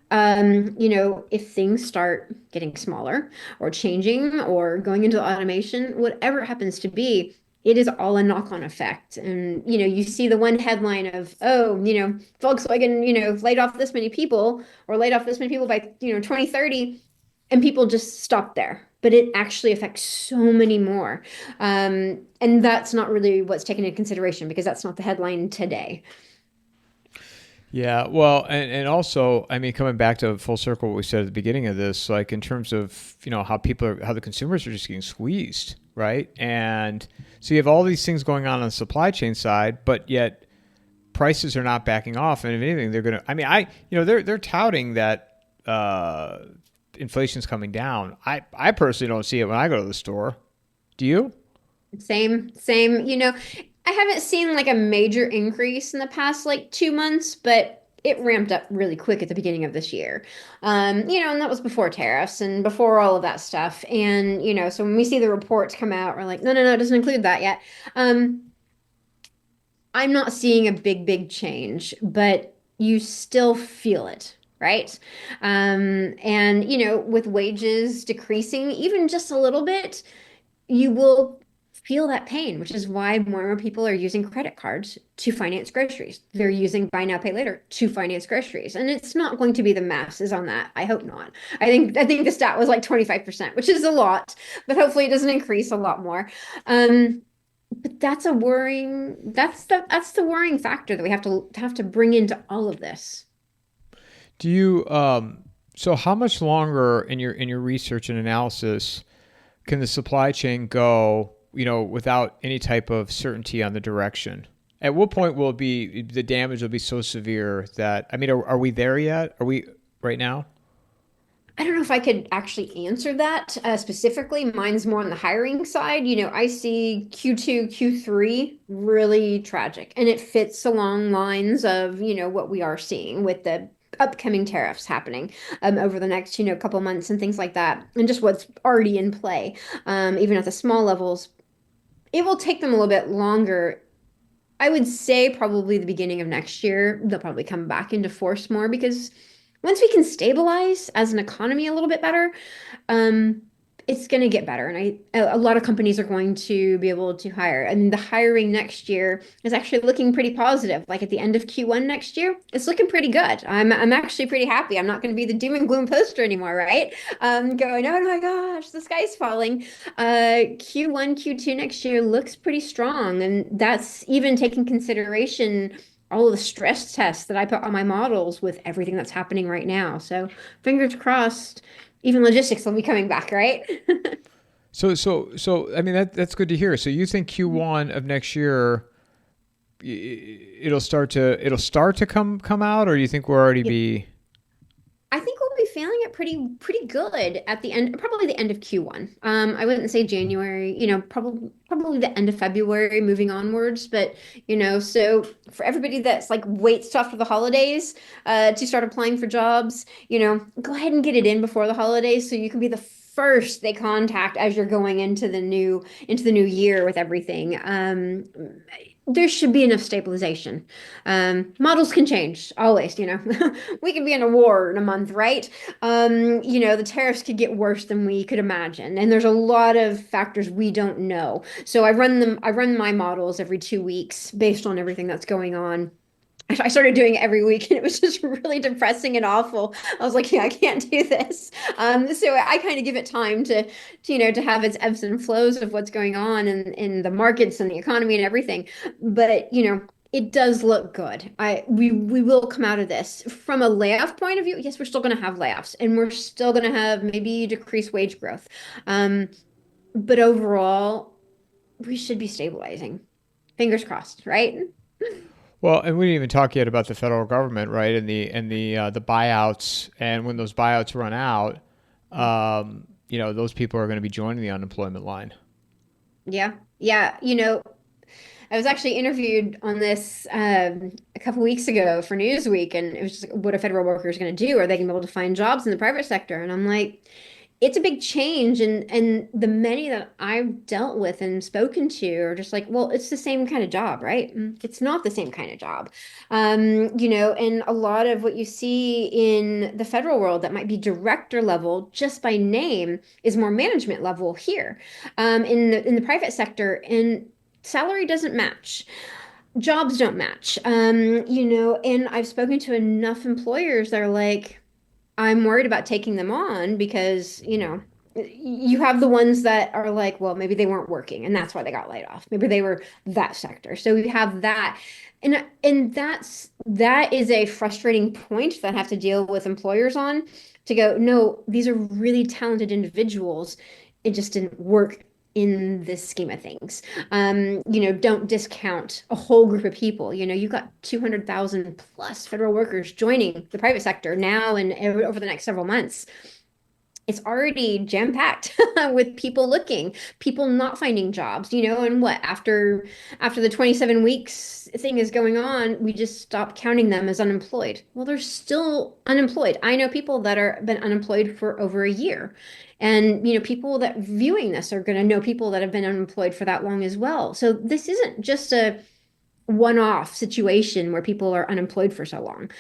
If things start getting smaller or changing or going into automation, whatever it happens to be, it is all a knock-on effect. And, you see the one headline of, oh, Volkswagen, laid off this many people or laid off this many people by, 2030, and people just stop there. But it actually affects so many more. And that's not really what's taken into consideration because that's not the headline today. Yeah, well, and also, I mean, coming back to full circle, what we said at the beginning of this, like in terms of how the consumers are just getting squeezed, right? And so you have all these things going on the supply chain side, but yet prices are not backing off, and if anything, they're gonna. I mean, they're touting that inflation's coming down. I personally don't see it when I go to the store. Do you? Same. I haven't seen like a major increase in the past like 2 months, but it ramped up really quick at the beginning of this year. And that was before tariffs and before all of that stuff. And, so when we see the reports come out, we're like, no, no, no, it doesn't include that yet. I'm not seeing a big change, but you still feel it. right? And with wages decreasing even just a little bit, you will feel that pain, which is why more and more people are using credit cards to finance groceries. They're using buy now, pay later to finance groceries. And it's not going to be the masses on that. I hope not. I think the stat was like 25%, which is a lot, but hopefully it doesn't increase a lot more. Um, but that's the worrying factor that we have to bring into all of this. Do you so how much longer in your research and analysis can the supply chain go, without any type of certainty on the direction? At what point will it be the damage will be so severe that I mean, are we there yet? Are we right now? I don't know if I could actually answer that specifically. Mine's more on the hiring side. I see Q2, Q3 really tragic, and it fits along lines of, what we are seeing with the upcoming tariffs happening over the next, couple months and things like that, and just what's already in play, even at the small levels. It will take them a little bit longer. I would say probably the beginning of next year, they'll probably come back into force more because once we can stabilize as an economy a little bit better, um, it's going to get better. And a lot of companies are going to be able to hire. And the hiring next year is actually looking pretty positive. Like at the end of Q1 next year, it's looking pretty good. I'm actually pretty happy. I'm not going to be the doom and gloom poster anymore, right? Going, oh my gosh, the sky's falling. Q1, Q2 next year looks pretty strong. And that's even taking consideration all of the stress tests that I put on my models with everything that's happening right now. So fingers crossed, even logistics will be coming back, right? So I mean that's good to hear. So you think Q1 of next year it'll start to come out, or do you think we'll already Yeah. be? I think we'll be feeling it pretty good at the end, probably the end of Q1. I wouldn't say January, probably the end of February moving onwards. But so for everybody that's like waits till after the holidays to start applying for jobs, go ahead and get it in before the holidays so you can be the first they contact as you're going into the new year with everything. There should be enough stabilization. Models can change always. We could be in a war in a month, right? The tariffs could get worse than we could imagine, and there's a lot of factors we don't know. So I run my models every 2 weeks based on everything that's going on. I started doing it every week, and it was just really depressing and awful. I was like, yeah, I can't do this. So I kind of give it time to have its ebbs and flows of what's going on in the markets and the economy and everything. But it does look good. We will come out of this from a layoff point of view. Yes, we're still going to have layoffs, and we're still going to have maybe decreased wage growth. Um, but overall, we should be stabilizing. Fingers crossed, right? Well, and we didn't even talk yet about the federal government, right? And the buyouts, and when those buyouts run out, those people are going to be joining the unemployment line. Yeah. Yeah. I was actually interviewed on this a couple weeks ago for Newsweek, and it was just like, what are federal workers going to do? Are they going to be able to find jobs in the private sector? And I'm like, it's a big change, and the many that I've dealt with and spoken to are just like, well, it's the same kind of job, right? It's not the same kind of job. And a lot of what you see in the federal world that might be director level just by name is more management level here, in the private sector, and salary doesn't match, jobs don't match. And I've spoken to enough employers that are like, I'm worried about taking them on because, you have the ones that are like, well, maybe they weren't working and that's why they got laid off. Maybe they were that sector. So you have that. And that is a frustrating point that I have to deal with employers on, to go, no, these are really talented individuals. It just didn't work in this scheme of things. Don't discount a whole group of people. You've got 200,000 plus federal workers joining the private sector now and over the next several months. It's already jam-packed with people looking, people not finding jobs, and what after the 27 weeks thing is going on, we just stop counting them as unemployed. Well, they're still unemployed. I know people that are been unemployed for over a year. And people that viewing this are going to know people that have been unemployed for that long as well. So this isn't just a one-off situation where people are unemployed for so long.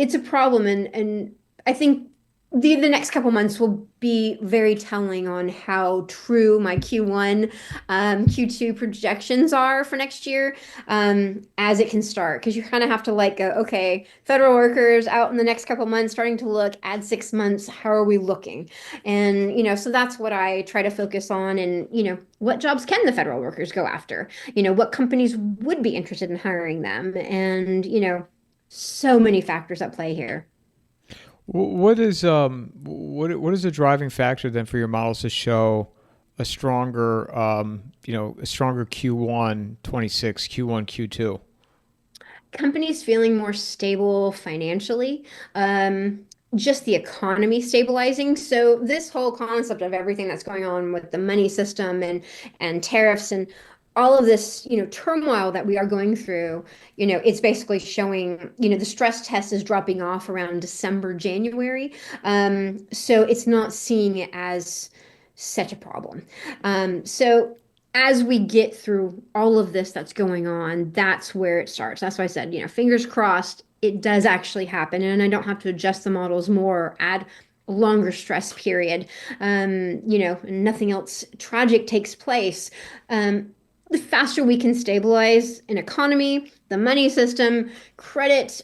it's a problem, and I think the next couple months will be very telling on how true my Q1, Q2 projections are for next year, as it can start. Because you kind of have to like go, okay, federal workers out in the next couple months, starting to look, add 6 months, how are we looking? And, so that's what I try to focus on. And, what jobs can the federal workers go after? What companies would be interested in hiring them? And, so many factors at play here. What is the driving factor then for your models to show a stronger a stronger Q1 26, Q1 Q2? Companies feeling more stable financially, just the economy stabilizing. So this whole concept of everything that's going on with the money system and tariffs and all of this, turmoil that we are going through, it's basically showing, the stress test is dropping off around December, January. So it's not seeing it as such a problem. So as we get through all of this that's going on, that's where it starts. That's why I said, fingers crossed, it does actually happen, and I don't have to adjust the models more, add a longer stress period, nothing else tragic takes place. The faster we can stabilize an economy, the money system, credit,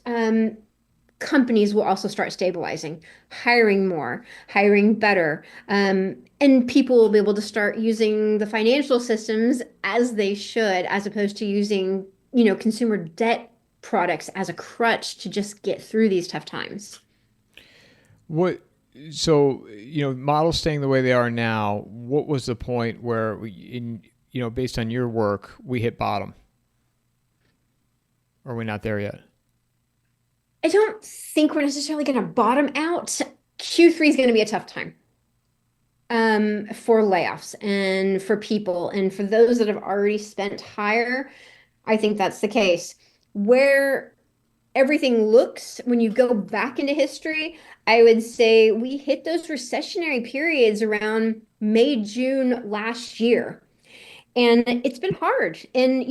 companies will also start stabilizing, hiring more, hiring better, and people will be able to start using the financial systems as they should, as opposed to using, consumer debt products as a crutch to just get through these tough times. What so models staying the way they are now, what was the point where based on your work, we hit bottom? Or are we not there yet? I don't think we're necessarily going to bottom out. Q3 is going to be a tough time, for layoffs and for people. And for those that have already spent higher, I think that's the case. Where everything looks, when you go back into history, I would say we hit those recessionary periods around May, June last year. And it's been hard. And,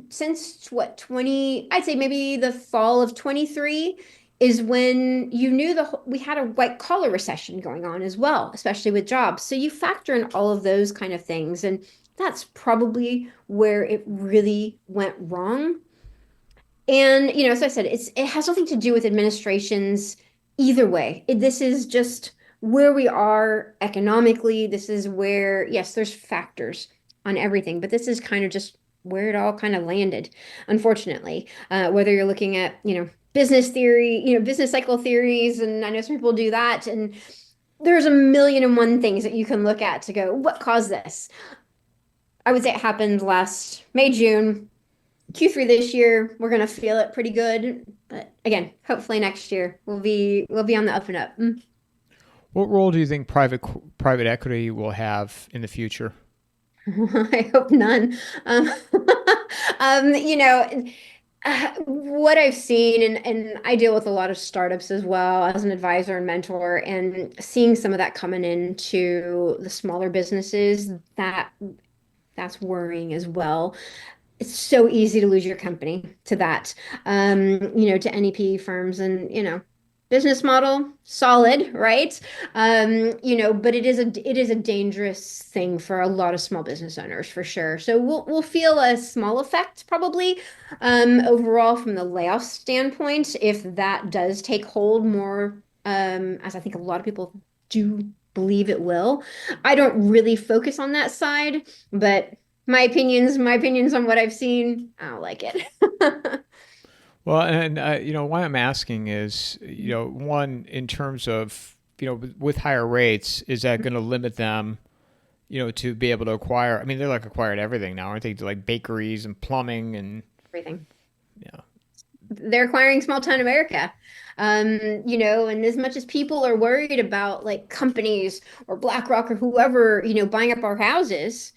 since what, I'd say maybe the fall of 23 is when you knew we had a white collar recession going on as well, especially with jobs. So you factor in all of those kind of things. And that's probably where it really went wrong. And, as I said, it has nothing to do with administrations either way. This is just where we are economically. This is where, yes, there's factors on everything, but this is kind of just where it all kind of landed, unfortunately. Whether you're looking at, business theory, business cycle theories, and I know some people do that, and there's a million and one things that you can look at to go, what caused this? I would say it happened last May, June. Q3 this year, we're gonna feel it pretty good. But again, hopefully next year we'll be on the up and up. What role do you think private equity will have in the future? I hope none. Um, you know, what I've seen, and I deal with a lot of startups as well as an advisor and mentor, and seeing some of that coming into the smaller businesses, that's worrying as well. It's so easy to lose your company to that, to NEP firms, and business model solid, right? But it is a dangerous thing for a lot of small business owners for sure. So we'll feel a small effect probably, overall from the layoff standpoint, if that does take hold more, as I think a lot of people do believe it will. I don't really focus on that side, but my opinions on what I've seen, I don't like it. Well, and why I'm asking is, one, in terms of, with higher rates, is that going to limit them, to be able to acquire? I mean, they're like acquired everything now, aren't they? Like bakeries and plumbing and Everything. yeah. They're acquiring small town America. And as much as people are worried about like companies or BlackRock or whoever, buying up our houses,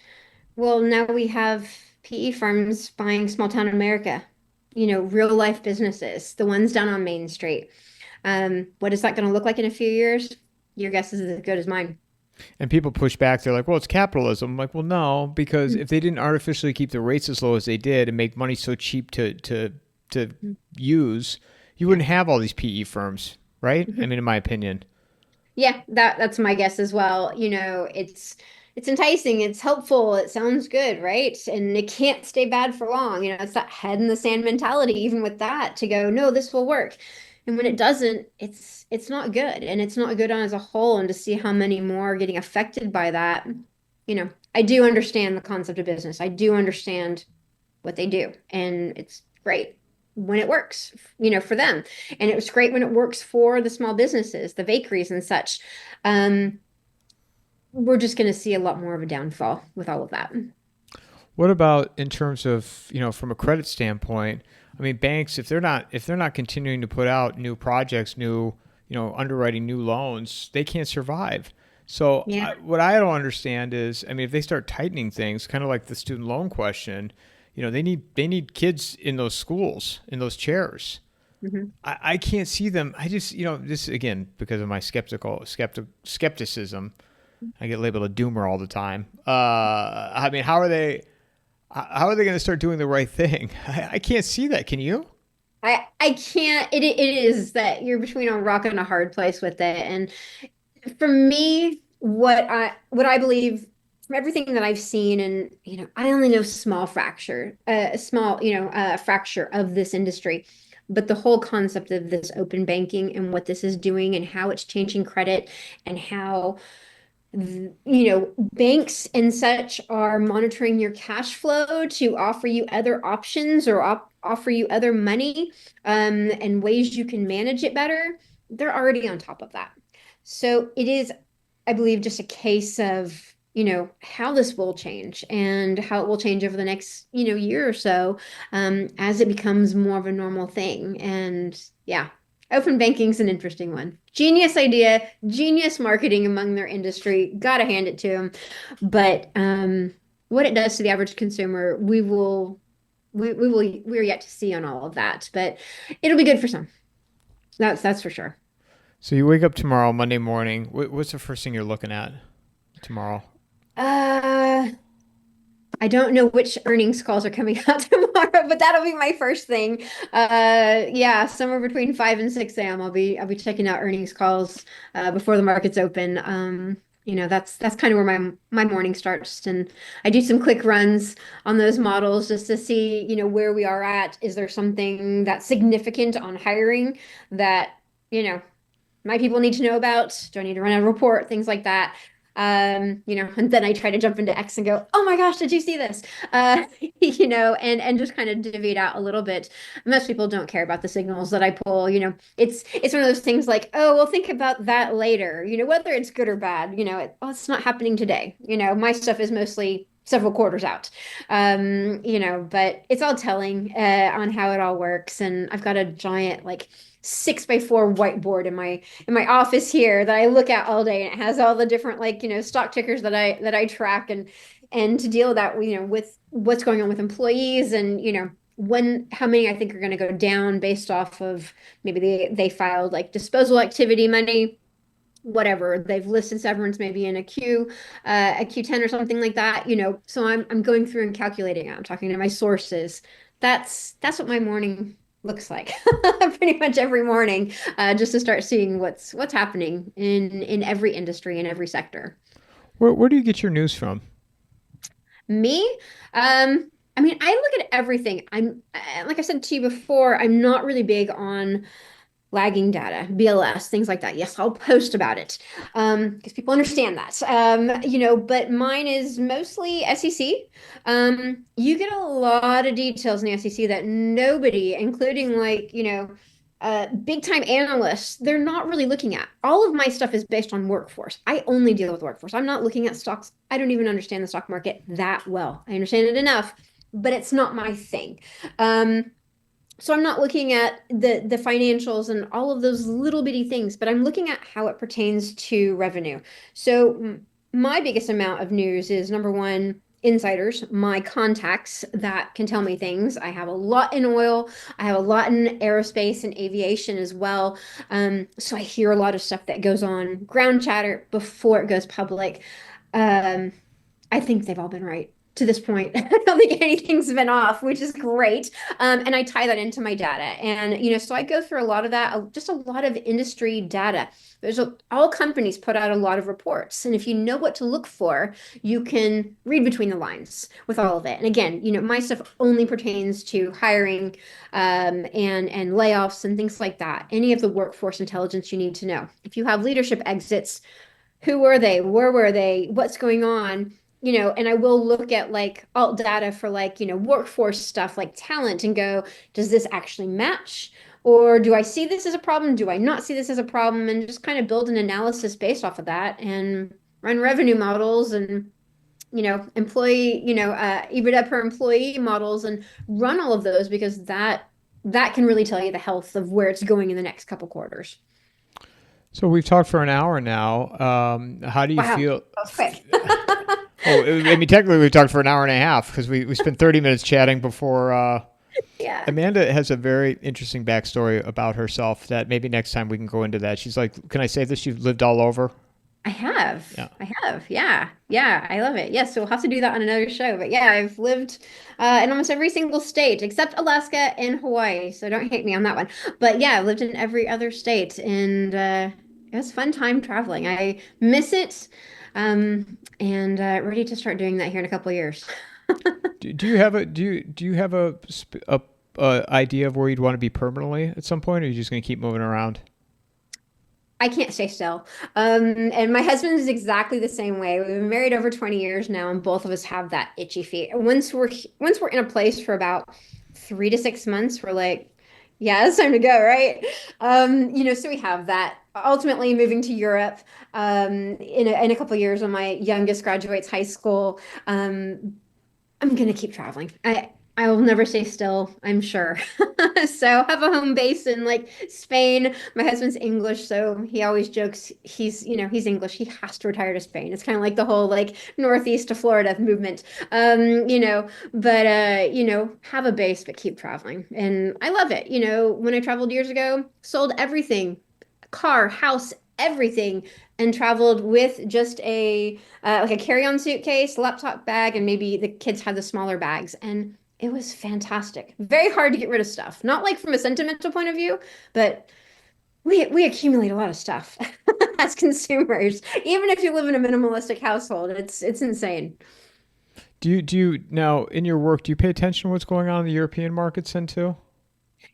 well, now we have PE firms buying small town America, real life businesses, the ones down on Main Street. What is that going to look like in a few years? Your guess is as good as mine. And people push back. They're like, well, it's capitalism. I'm like, well, no, because if they didn't artificially keep the rates as low as they did and make money so cheap to use, you Yeah. wouldn't have all these PE firms, right? I mean, in my opinion. Yeah, that's my guess as well. It's enticing, it's helpful, it sounds good, right? And it can't stay bad for long. It's that head in the sand mentality, even with that, to go, no, this will work. And when it doesn't, it's not good. And it's not good on as a whole. And to see how many more are getting affected by that, I do understand the concept of business. I do understand what they do. And it's great when it works, for them. And it was great when it works for the small businesses, the bakeries and such. Um, we're just going to see a lot more of a downfall with all of that. What about in terms of, from a credit standpoint? I mean, banks, if they're not continuing to put out new projects, new, underwriting new loans, they can't survive. So Yeah. what I don't understand is, I mean, if they start tightening things, kind of like the student loan question, they need kids in those schools in those chairs. Mhm. I can't see them. I just, this again because of my skepticism. I get labeled a doomer all the time. I mean, how are they? How are they going to start doing the right thing? I can't see that. Can you? I can't. It is that you're between a rock and a hard place with it. And for me, what I believe from everything that I've seen, and I only know a small fracture of this industry, but the whole concept of this open banking and what this is doing and how it's changing credit and how banks and such are monitoring your cash flow to offer you other options or offer you other money, and ways you can manage it better. They're already on top of that. So it is, I believe, just a case of, how this will change and how it will change over the next, year or so, as it becomes more of a normal thing. And yeah, open banking's an interesting one. Genius idea, genius marketing among their industry. Gotta hand it to them. But what it does to the average consumer, we're yet to see on all of that. But it'll be good for some. That's for sure. So you wake up tomorrow, Monday morning. What's the first thing you're looking at tomorrow? Uh, I don't know which earnings calls are coming out tomorrow, but that'll be my first thing. Yeah, somewhere between 5 and 6 a.m. I'll be checking out earnings calls before the markets open. That's kind of where my morning starts, and I do some quick runs on those models just to see, where we are at. Is there something that's significant on hiring that, you know, my people need to know about? Do I need to run a report? Things like that. And then I try to jump into X and go, oh my gosh, did you see this? And just kind of divvy it out a little bit. Most people don't care about the signals that I pull. It's one of those things like, oh, we'll think about that later. Whether it's good or bad. It's not happening today. My stuff is mostly several quarters out. But it's all telling on how it all works. And I've got a giant like 6x4 whiteboard in my office here that I look at all day, and it has all the different like stock tickers that I track, and to deal with that with what's going on with employees, and when how many I think are going to go down based off of maybe they filed like disposal activity money, whatever they've listed severance maybe in a Q10 or something like that. So I'm going through and calculating it. I'm talking to my sources. That's what my morning looks like pretty much every morning, just to start seeing what's happening in every industry in every sector. Where do you get your news from? Me, I mean, I look at everything. I'm like I said to you before, I'm not really big on lagging data, BLS, things like that. Yes, I'll post about it because people understand that. But mine is mostly SEC. You get a lot of details in the SEC that nobody, including like, big time analysts, they're not really looking at. All of my stuff is based on workforce. I only deal with workforce. I'm not looking at stocks. I don't even understand the stock market that well. I understand it enough, but it's not my thing. So I'm not looking at the financials and all of those little bitty things, but I'm looking at how it pertains to revenue. So my biggest amount of news is number one, insiders, my contacts that can tell me things. I have a lot in oil. I have a lot in aerospace and aviation as well. So I hear a lot of stuff that goes on ground chatter before it goes public. Um, I think they've all been right. to this point. I don't think anything's been off, which is great. And I tie that into my data. And, so I go through a lot of that, just a lot of industry data. All companies put out a lot of reports. And if you know what to look for, you can read between the lines with all of it. And again, my stuff only pertains to hiring and layoffs and things like that. Any of the workforce intelligence you need to know. If you have leadership exits, who were they? Where were they? What's going on? And I will look at like alt data for like, workforce stuff like talent and go, does this actually match? Or do I see this as a problem? Do I not see this as a problem? And just kind of build an analysis based off of that and run revenue models and, employee, EBITDA per employee models and run all of those because that can really tell you the health of where it's going in the next couple quarters. So we've talked for an hour now. How do you Wow, feel? that was quick. Oh, I mean, technically we've talked for an hour and a half because we spent 30 minutes chatting before. Yeah. Amanda has a very interesting backstory about herself that maybe next time we can go into that. She's like, can I say this? You've lived all over? I have. Yeah. I have. Yeah. Yeah. I love it. Yes. So we'll have to do that on another show. But yeah, I've lived in almost every single state except Alaska and Hawaii. So don't hate me on that one. But yeah, I've lived in every other state and it was a fun time traveling. I miss it. And ready to start doing that here in a couple of years. Do you have a idea of where you'd want to be permanently at some point, or are you just going to keep moving around? I can't stay still. And my husband is exactly the same way. We've been married over 20 years now, and both of us have that itchy feet. Once we're in a place for about 3 to 6 months, we're like, yeah, it's time to go, right? So we have that. Ultimately, moving to Europe in a couple of years when my youngest graduates high school, I'm gonna keep traveling. I will never stay still, I'm sure. So have a home base in like Spain. My husband's English, so he always jokes he's English. He has to retire to Spain. It's kind of like the whole like Northeast to Florida movement. But have a base but keep traveling. And I love it. When I traveled years ago, sold everything, car, house, everything, and traveled with just a like a carry-on suitcase, laptop bag, and maybe the kids had the smaller bags. And it was fantastic. Very hard to get rid of stuff. Not like from a sentimental point of view, but we accumulate a lot of stuff as consumers. Even if you live in a minimalistic household, it's insane. Do you now in your work, do you pay attention to what's going on in the European markets then too?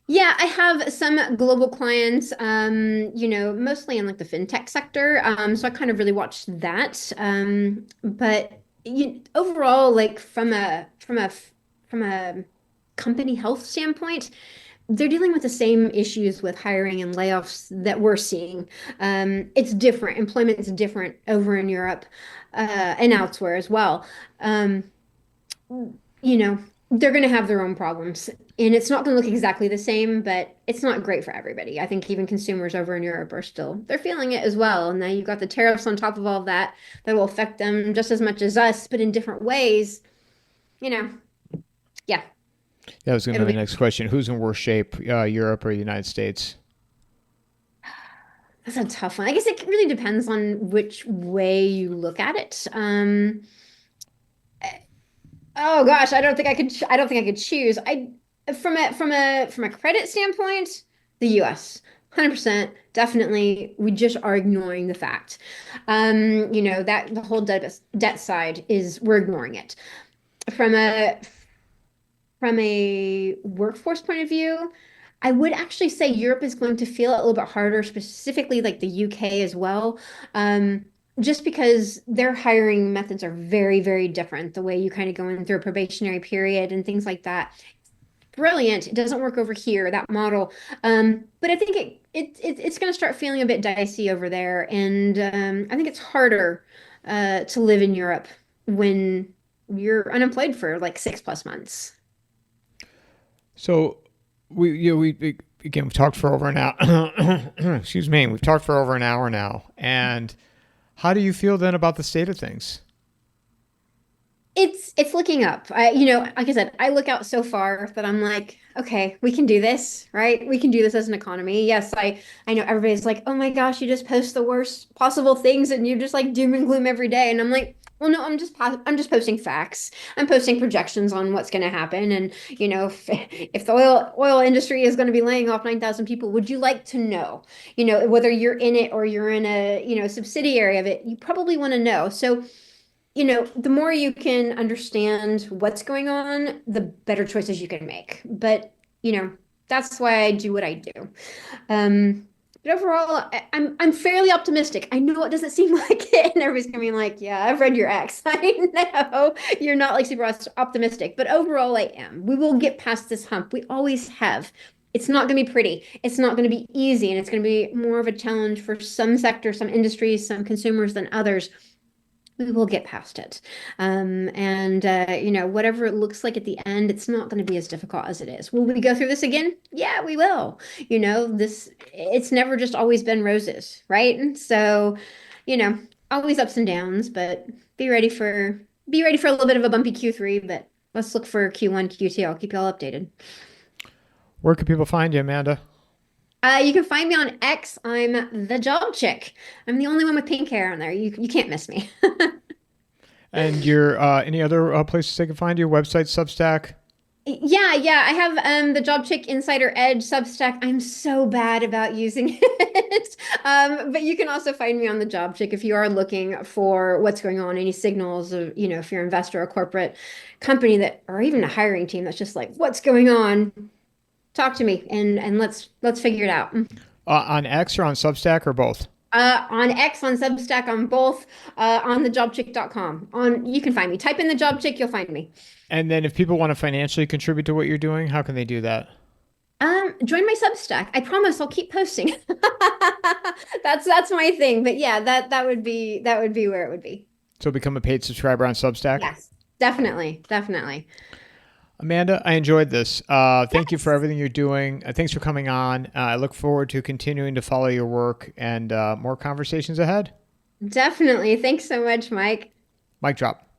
Yeah, I have some global clients, mostly in like the fintech sector. So I kind of really watch that. But overall, like from a company health standpoint, they're dealing with the same issues with hiring and layoffs that we're seeing. It's different. Employment is different over in Europe, and elsewhere as well. Um, you know, they're going to have their own problems. And it's not going to look exactly the same, but it's not great for everybody. I think even consumers over in Europe they're feeling it as well. And now you've got the tariffs on top of all of that that will affect them just as much as us, but in different ways. You know, yeah, That was going to it'll be my be, next question. Who's in worse shape, Europe or the United States? that's a tough one. I guess it really depends on which way you look at it. Oh gosh, I don't think I could choose. From a credit standpoint, the US. 100% definitely we just are ignoring the fact. That the whole debt side is we're ignoring it. From a workforce point of view, I would actually say Europe is going to feel it a little bit harder, specifically like the UK as well. Um, just because their hiring methods are very, very different. The way you kind of go in through a probationary period and things like that. Brilliant. It doesn't work over here, that model. But I think it's going to start feeling a bit dicey over there. And I think it's harder to live in Europe when you're unemployed for like 6+ months. So we've talked for over an hour. Excuse me. We've talked for over an hour now. And how do you feel then about the state of things? It's looking up. Like I said, I look out so far that I'm like, okay, we can do this, right? We can do this as an economy. Yes, I know everybody's like, oh my gosh, you just post the worst possible things and you just like doom and gloom every day. And I'm like, Well, no, I'm just posting facts. I'm posting projections on what's going to happen, and if the oil industry is going to be laying off 9,000 people, would you like to know? Whether you're in it or you're in a subsidiary of it, you probably want to know. So the more you can understand what's going on, the better choices you can make. But that's why I do what I do. But overall, I'm fairly optimistic. I know it doesn't seem like it, and everybody's gonna be like, "Yeah, I've read your ex. I know you're not like super optimistic, but overall, I am. We will get past this hump. We always have. It's not gonna be pretty. It's not gonna be easy, and it's gonna be more of a challenge for some sectors, some industries, some consumers than others. We will get past it. And whatever it looks like at the end, it's not going to be as difficult as it is. Will we go through this again? Yeah, we will. It's never just always been roses, right? And so, you know, always ups and downs, but be ready for a little bit of a bumpy Q3, but let's look for Q1, Q2. I'll keep you all updated. Where can people find you, Amanda? You can find me on X. I'm the job chick. I'm the only one with pink hair on there. You can't miss me. And your any other places they can find you? Website, Substack? Yeah. I have the Job Chick Insider Edge Substack. I'm so bad about using it. But you can also find me on the Job Chick if you are looking for what's going on, any signals of, if you're an investor or corporate company that, or even a hiring team that's just like, what's going on? Talk to me and let's figure it out. On X or on Substack or both? On X, on Substack, on both, on thejobchick.com. You can find me. Type in the Job Chick, you'll find me. And then if people want to financially contribute to what you're doing, how can they do that? Join my Substack. I promise I'll keep posting. That's my thing. But yeah, that would be where it would be. So become a paid subscriber on Substack? Yes, definitely. Definitely. Amanda, I enjoyed this. Thank you Yes. for everything you're doing. Thanks for coming on. I look forward to continuing to follow your work and more conversations ahead. Definitely. Thanks so much, Mike. Mic drop.